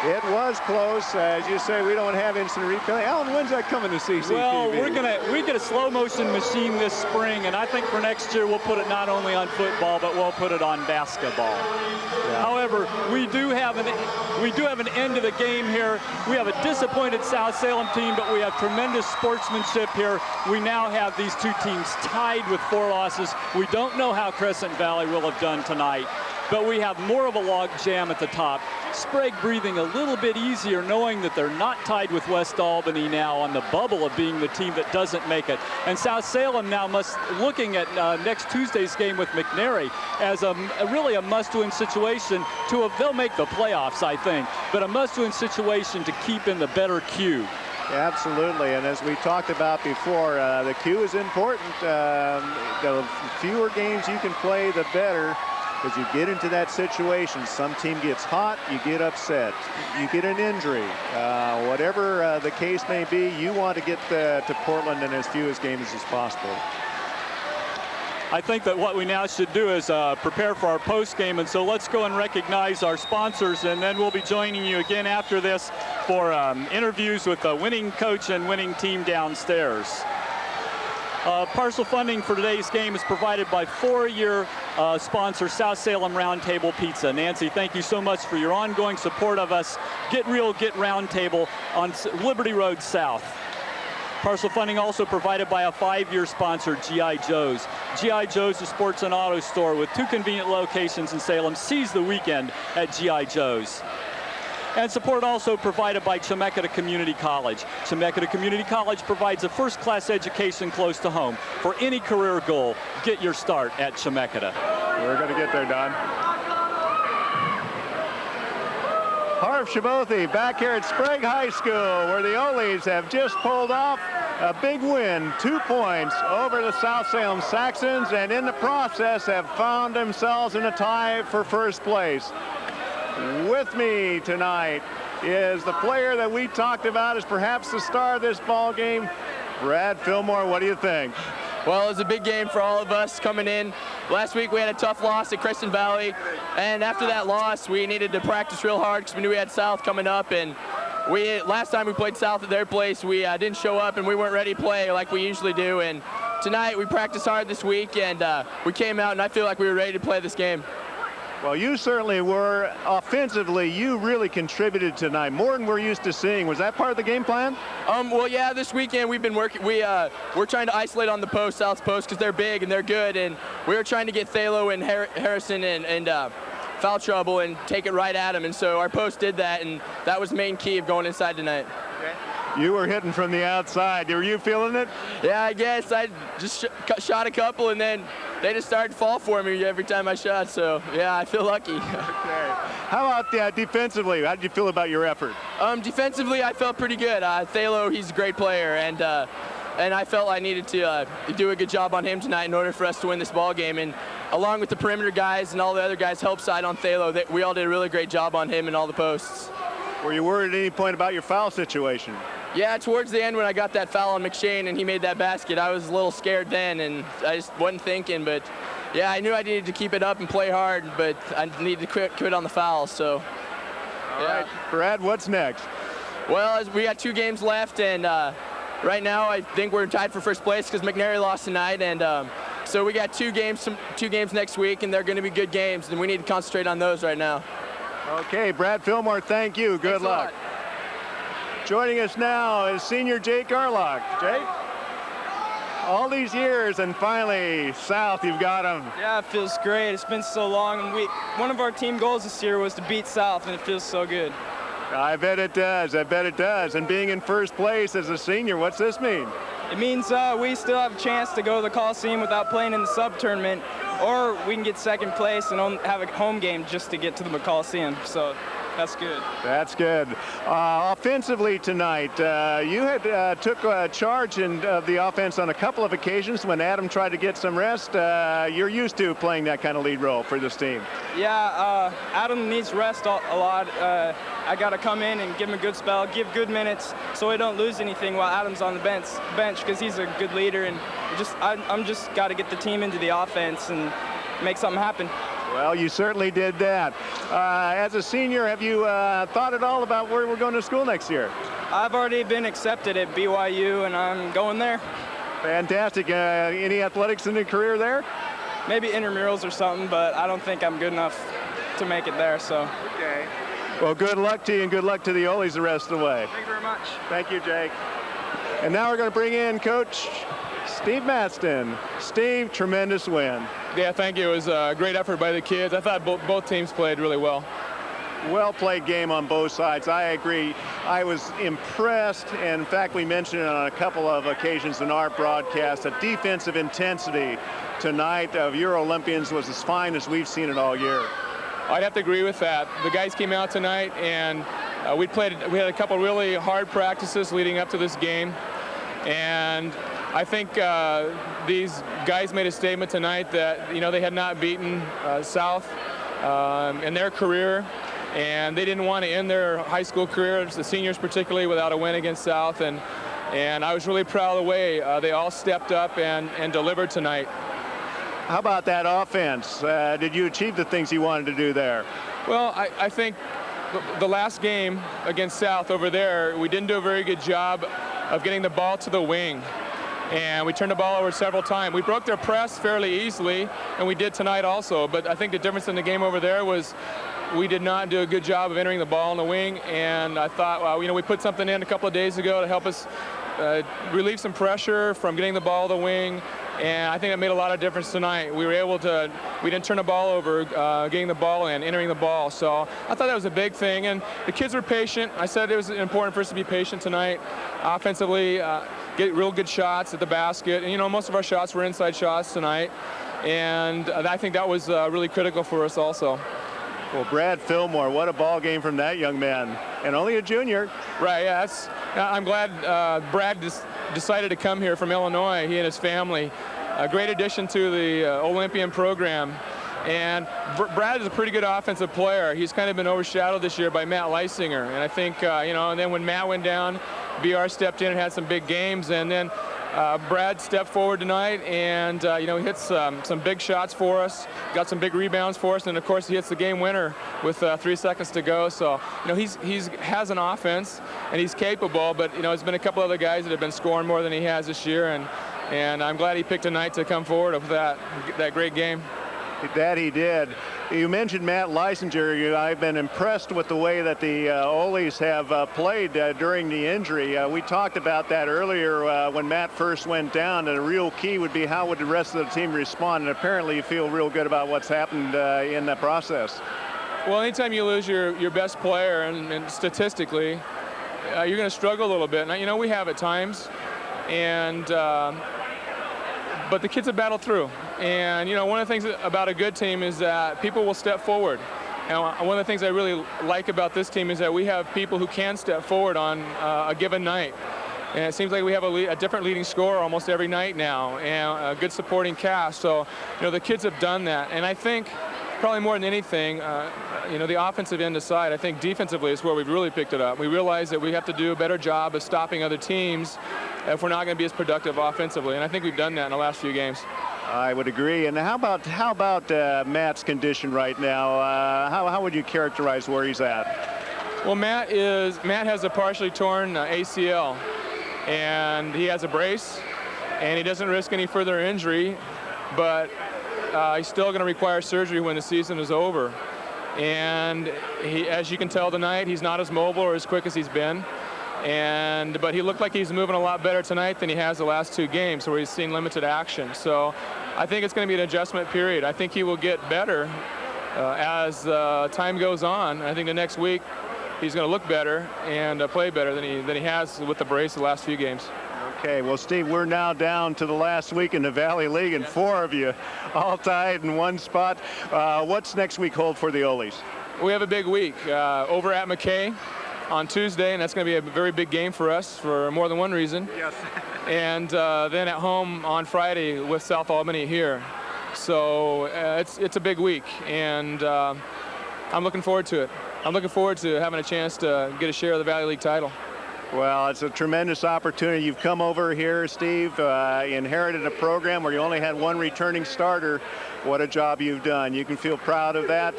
It was close. As you say, we don't have instant replay. Alan, when's that coming to CCTV? Well, we get a slow motion machine this spring, and I think for next year we'll put it not only on football, but we'll put it on basketball. Yeah. However, we do have an end to the game here. We have a disappointed South Salem team, but we have tremendous sportsmanship here. We now have these 2 teams tied with 4 losses. We don't know how Crescent Valley will have done tonight, but we have more of a log jam at the top. Sprague breathing a little bit easier, knowing that they're not tied with West Albany now on the bubble of being the team that doesn't make it. And South Salem now looking at next Tuesday's game with McNary as really a must-win situation. They'll make the playoffs, I think, but a must-win situation to keep in the better queue. Absolutely, and as we talked about before, the cue is important. The fewer games you can play, the better, because you get into that situation. Some team gets hot, you get upset, you get an injury. Whatever the case may be, you want to get to Portland in as few games as possible. I think that what we now should do is prepare for our post game, and so let's go and recognize our sponsors, and then we'll be joining you again after this for interviews with the winning coach and winning team downstairs. Partial funding for today's game is provided by four-year sponsor South Salem Roundtable Pizza. Nancy, thank you so much for your ongoing support of us. Get Real, Get Roundtable on Liberty Road South. Partial funding also provided by a five-year sponsor, G.I. Joe's. G.I. Joe's, a sports and auto store with two convenient locations in Salem. Seize the weekend at G.I. Joe's. And support also provided by Chemeketa Community College. Chemeketa Community College provides a first-class education close to home. For any career goal, get your start at Chemeketa. We're going to get there, Don. Harv Shabothi back here at Sprague High School, where the Ole's have just pulled off a big win, 2 points over the South Salem Saxons, and in the process have found themselves in a tie for first place. With me tonight is the player that we talked about as perhaps the star of this ball game, Brad Fillmore. What do you think? Well, it was a big game for all of us coming in. Last week we had a tough loss at Crescent Valley, and after that loss we needed to practice real hard because we knew we had South coming up, and last time we played South at their place we didn't show up and we weren't ready to play like we usually do, and tonight we practiced hard this week and we came out and I feel like we were ready to play this game. Well, you certainly were. Offensively, you really contributed tonight, more than we're used to seeing. Was that part of the game plan? Well, yeah, this weekend we've been working. We're trying to isolate on the post, South's post, because they're big and they're good, and we were trying to get Thalo and Harrison and foul trouble and take it right at them, and so our post did that, and that was the main key of going inside tonight. Okay. You were hitting from the outside. Were you feeling it? Yeah, I guess. I just shot a couple, and then they just started to fall for me every time I shot, so yeah, I feel lucky. Okay. How about defensively? How did you feel about your effort? Defensively, I felt pretty good. Thalo, he's a great player, and I felt I needed to do a good job on him tonight in order for us to win this ball game. And along with the perimeter guys and all the other guys help side on Thalo, we all did a really great job on him and all the posts. Were you worried at any point about your foul situation? Yeah, towards the end when I got that foul on McShane and he made that basket, I was a little scared then, and I just wasn't thinking. But yeah, I knew I needed to keep it up and play hard, but I needed to quit on the fouls. So. All right, Brad, what's next? Well, we got 2 games left, and right now I think we're tied for first place because McNary lost tonight, and so we got 2 games next week, and they're going to be good games, and we need to concentrate on those right now. Okay, Brad Fillmore, thank you. Good luck. Joining us now is senior Jake Garlock. Jake? All these years, and finally, South, you've got them. Yeah, it feels great. It's been so long, and one of our team goals this year was to beat South, and it feels so good. I bet it does. I bet it does. And being in first place as a senior, what's this mean? It means we still have a chance to go to the Coliseum without playing in the sub-tournament, or we can get second place and have a home game just to get to the Coliseum. So that's good. That's good. Offensively tonight, you had took charge of the offense on a couple of occasions when Adam tried to get some rest. You're used to playing that kind of lead role for this team. Yeah, Adam needs rest a lot. I got to come in and give him a good spell, give good minutes so we don't lose anything while Adam's on the bench because he's a good leader, and I'm just got to get the team into the offense and make something happen. Well, you certainly did that. As a senior, have you thought at all about where we're going to school next year? I've already been accepted at BYU, and I'm going there. Fantastic. Any athletics in your career there? Maybe intramurals or something, but I don't think I'm good enough to make it there. So. Okay. Well, good luck to you, and good luck to the Ole's the rest of the way. Thank you very much. Thank you, Jake. And now we're going to bring in Coach Steve Maston. Steve, tremendous win. Yeah, thank you. It was a great effort by the kids. I thought both teams played really well. Well-played game on both sides. I agree. I was impressed, and in fact, we mentioned it on a couple of occasions in our broadcast. The defensive intensity tonight of your Olympians was as fine as we've seen it all year. I'd have to agree with that. The guys came out tonight, and we had a couple really hard practices leading up to this game, and I think these guys made a statement tonight that they had not beaten South in their career, and they didn't want to end their high school careers, the seniors particularly, without a win against South. And I was really proud of the way they all stepped up and delivered tonight. How about that offense? Did you achieve the things you wanted to do there? Well, I think the last game against South over there, we didn't do a very good job of getting the ball to the wing. And we turned the ball over several times. We broke their press fairly easily, and we did tonight also. But I think the difference in the game over there was we did not do a good job of entering the ball in the wing. And I thought, well, we put something in a couple of days ago to help us relieve some pressure from getting the ball to the wing. And I think it made a lot of difference tonight. We didn't turn the ball over, getting the ball in, entering the ball. So I thought that was a big thing. And the kids were patient. I said it was important for us to be patient tonight. Offensively, get real good shots at the basket. And, most of our shots were inside shots tonight. And I think that was really critical for us also. Well, Brad Fillmore, what a ball game from that young man. And only a junior. Right, yeah. I'm glad Brad decided to come here from Illinois, he and his family. A great addition to the Olympian program. And Brad is a pretty good offensive player. He's kind of been overshadowed this year by Matt Leisinger. And I think, and then when Matt went down, BR stepped in and had some big games. And then Brad stepped forward tonight and, he hits some big shots for us, got some big rebounds for us, and, of course, he hits the game winner with 3 seconds to go. So, he has an offense, and he's capable, but, there's been a couple other guys that have been scoring more than he has this year, and I'm glad he picked tonight to come forward with that great game. That he did. You mentioned Matt Leisinger. I've been impressed with the way that the Olies have played during the injury. We talked about that earlier when Matt first went down, and the real key would be how would the rest of the team respond, and apparently you feel real good about what's happened in that process. Well, anytime you lose your best player, and statistically, you're going to struggle a little bit. And, we have at times, and but the kids have battled through. And, one of the things about a good team is that people will step forward. And one of the things I really like about this team is that we have people who can step forward on a given night. And it seems like we have a different leading scorer almost every night now, and a good supporting cast. So, the kids have done that. And I think probably more than anything, the offensive end aside, I think defensively is where we've really picked it up. We realize that we have to do a better job of stopping other teams if we're not going to be as productive offensively. And I think we've done that in the last few games. I would agree. And how about Matt's condition right now? How would you characterize where he's at? Well, Matt has a partially torn ACL, and he has a brace, and he doesn't risk any further injury, but he's still going to require surgery when the season is over. And as you can tell tonight, he's not as mobile or as quick as he's been. But he looked like he's moving a lot better tonight than he has the last two games where he's seen limited action. So I think it's going to be an adjustment period. I think he will get better as time goes on. I think the next week he's going to look better and play better than he has with the brace the last few games. Okay, well, Steve, we're now down to the last week in the Valley League, and four of you all tied in one spot. What's next week hold for the Olies? We have a big week over at McKay on Tuesday, and that's going to be a very big game for us for more than one reason. Yes. And then at home on Friday with South Albany here. So it's a big week, and I'm looking forward to it. I'm looking forward to having a chance to get a share of the Valley League title. Well, it's a tremendous opportunity. You've come over here, Steve, inherited a program where you only had one returning starter. What a job you've done. You can feel proud of that.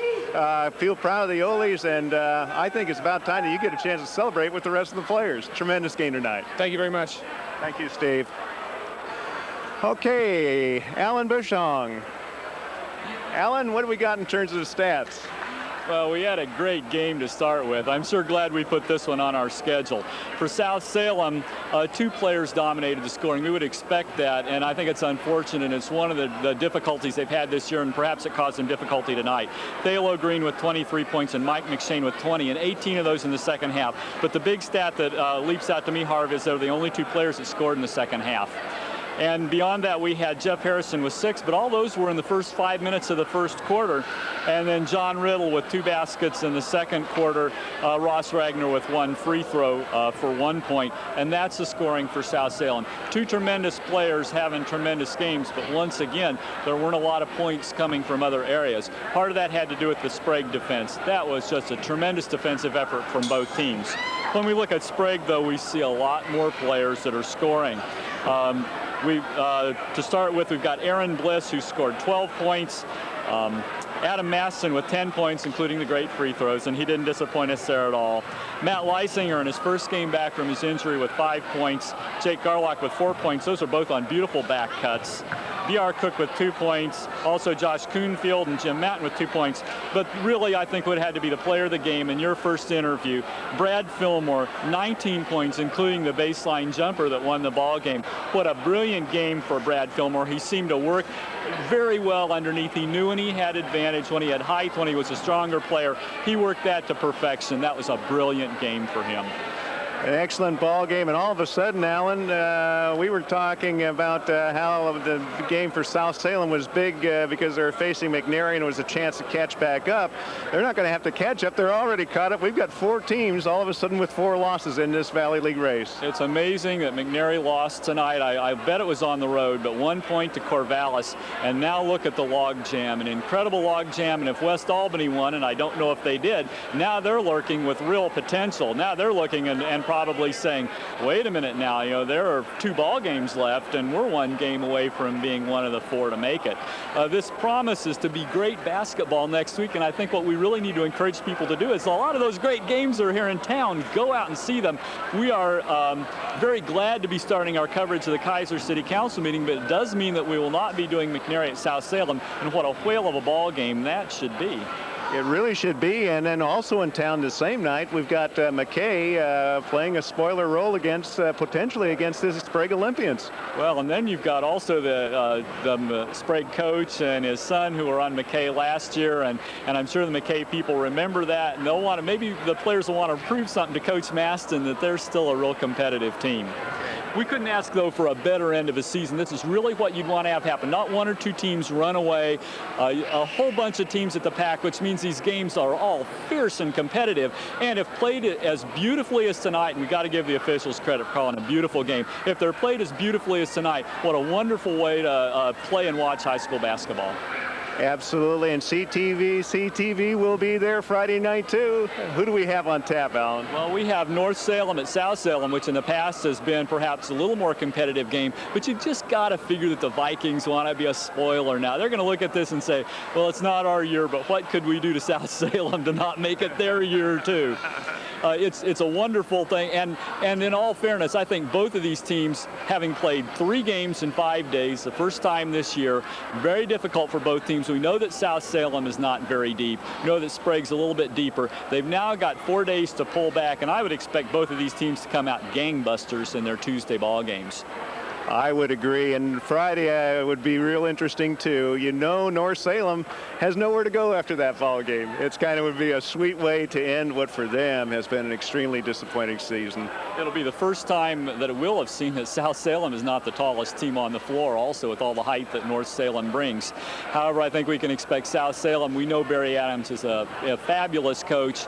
Feel proud of the Olies, and I think it's about time that you get a chance to celebrate with the rest of the players. Tremendous game tonight. Thank you very much. Thank you, Steve. Okay, Alan Bushong. Alan, what do we got in terms of the stats? Well, we had a great game to start with. I'm sure glad we put this one on our schedule. For South Salem, two players dominated the scoring. We would expect that, and I think it's unfortunate. It's one of the difficulties they've had this year, and perhaps it caused them difficulty tonight. Thalo Green with 23 points and Mike McShane with 20, and 18 of those in the second half. But the big stat that leaps out to me, Harv, is they're the only two players that scored in the second half. And beyond that, we had Jeff Harrison with 6, but all those were in the first 5 minutes of the first quarter. And then John Riddle with 2 baskets in the second quarter, Ross Wagner with 1 free throw for 1 point. And that's the scoring for South Salem. 2 tremendous players having tremendous games, but once again, there weren't a lot of points coming from other areas. Part of that had to do with the Sprague defense. That was just a tremendous defensive effort from both teams. When we look at Sprague, though, we see a lot more players that are scoring. To start with, we've got Aaron Bliss, who scored 12 points. Adam Masson with 10 points, including the great free throws, and he didn't disappoint us there at all. Matt Leisinger in his first game back from his injury with 5 points. Jake Garlock with 4 points. Those are both on beautiful back cuts. B.R. Cook with 2 points. Also Josh Kuhnfield and Jim Matten with 2 points. But really, I think what had to be the player of the game in your first interview, Brad Fillmore, 19 points, including the baseline jumper that won the ball game. What a brilliant game for Brad Fillmore. He seemed to work very well underneath. He knew when he had advantage, when he had height, when he was a stronger player. He worked that to perfection. That was a brilliant game for him. An excellent ball game, and all of a sudden, Alan, we were talking about how the game for South Salem was big because they're facing McNary and it was a chance to catch back up. They're not going to have to catch up. They're already caught up. We've got 4 teams all of a sudden with 4 losses in this Valley League race. It's amazing that McNary lost tonight. I bet it was on the road, but 1 point to Corvallis. And now look at the log jam, an incredible log jam. And if West Albany won, and I don't know if they did, now they're lurking with real potential. Now they're looking and probably saying, wait a minute now, you know, there are 2 ball games left and we're 1 game away from being one of the 4 to make it. This promises to be great basketball next week, and I think what we really need to encourage people to do is a lot of those great games are here in town. Go out and see them. We are very glad to be starting our coverage of the Kaiser City Council meeting, but it does mean that we will not be doing McNary at South Salem, and what a whale of a ball game that should be. It really should be. And then also in town the same night, we've got McKay playing a spoiler role against potentially against the Sprague Olympians. Well, and then you've got also the Sprague coach and his son who were on McKay last year, and I'm sure the McKay people remember that, and they'll want to, maybe the players will want to prove something to Coach Maston that they're still a real competitive team. We couldn't ask, though, for a better end of a season. This is really what you'd want to have happen. Not 1 or 2 teams run away, a whole bunch of teams at the pack, which means these games are all fierce and competitive. And if played as beautifully as tonight, and we got to give the officials credit for calling a beautiful game, if they're played as beautifully as tonight, what a wonderful way to play and watch high school basketball. Absolutely, and CCTV will be there Friday night too. Who do we have on tap, Alan? Well, we have North Salem at South Salem, which in the past has been perhaps a little more competitive game, but you've just got to figure that the Vikings want to be a spoiler now. They're going to look at this and say, well, it's not our year, but what could we do to South Salem to not make it their year too? It's a wonderful thing, and in all fairness, I think both of these teams, having played 3 games in 5 days, the first time this year, very difficult for both teams. We know that South Salem is not very deep. We know that Sprague's a little bit deeper. They've now got 4 days to pull back, and I would expect both of these teams to come out gangbusters in their Tuesday ball games. I would agree, and Friday would be real interesting too. You know, North Salem has nowhere to go after that ball game. It's kind of would be a sweet way to end what for them has been an extremely disappointing season. It'll be the first time that it will have seen that South Salem is not the tallest team on the floor, also with all the height that North Salem brings. However, I think we can expect South Salem. We know Barry Adams is a fabulous coach.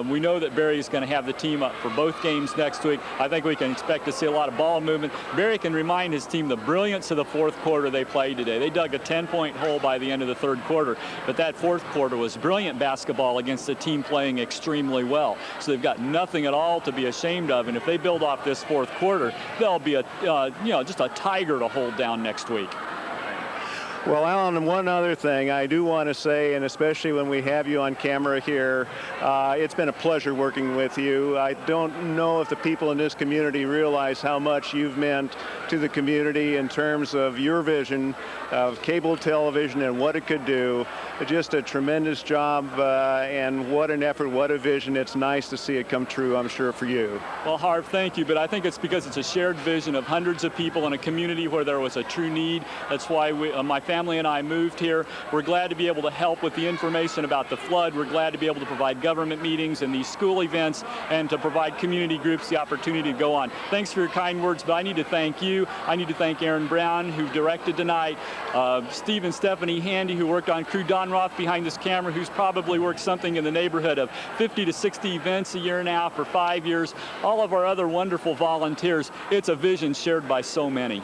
We know that Barry is going to have the team up for both games next week. I think we can expect to see a lot of ball movement. Barry can remind his team the brilliance of the 4th quarter they played today. They dug a 10-point hole by the end of the 3rd quarter, but that 4th quarter was brilliant basketball against a team playing extremely well. So they've got nothing at all to be ashamed of, and if they build off this 4th quarter, they'll be just a tiger to hold down next week. Well, Alan, one other thing I do want to say, and especially when we have you on camera here, it's been a pleasure working with you. I don't know if the people in this community realize how much you've meant to the community in terms of your vision of cable television and what it could do. Just a tremendous job, and what an effort, what a vision. It's nice to see it come true, I'm sure, for you. Well, Harv, thank you, but I think it's because it's a shared vision of hundreds of people in a community where there was a true need. That's why my family family and I moved here. We're glad to be able to help with the information about the flood. We're glad to be able to provide government meetings and these school events and to provide community groups the opportunity to go on. Thanks for your kind words, but I need to thank you. I need to thank Aaron Brown, who directed tonight, Steve and Stephanie Handy, who worked on crew, Don Roth behind this camera, who's probably worked something in the neighborhood of 50 to 60 events a year now for 5 years. All of our other wonderful volunteers. It's a vision shared by so many.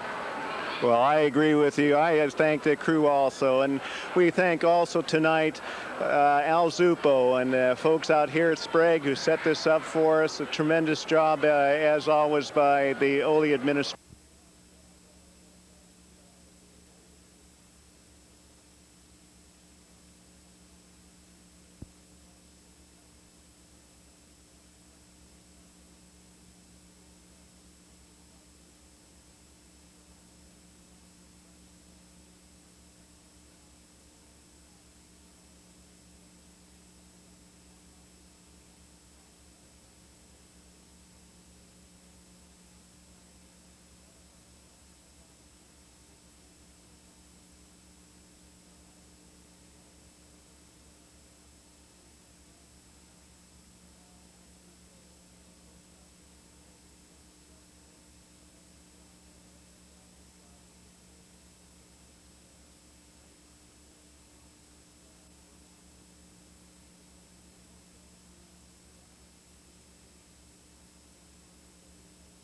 Well, I agree with you. I thank the crew also, and we thank also tonight Al Zupo and folks out here at Sprague who set this up for us. A tremendous job, as always, by the Ole administration.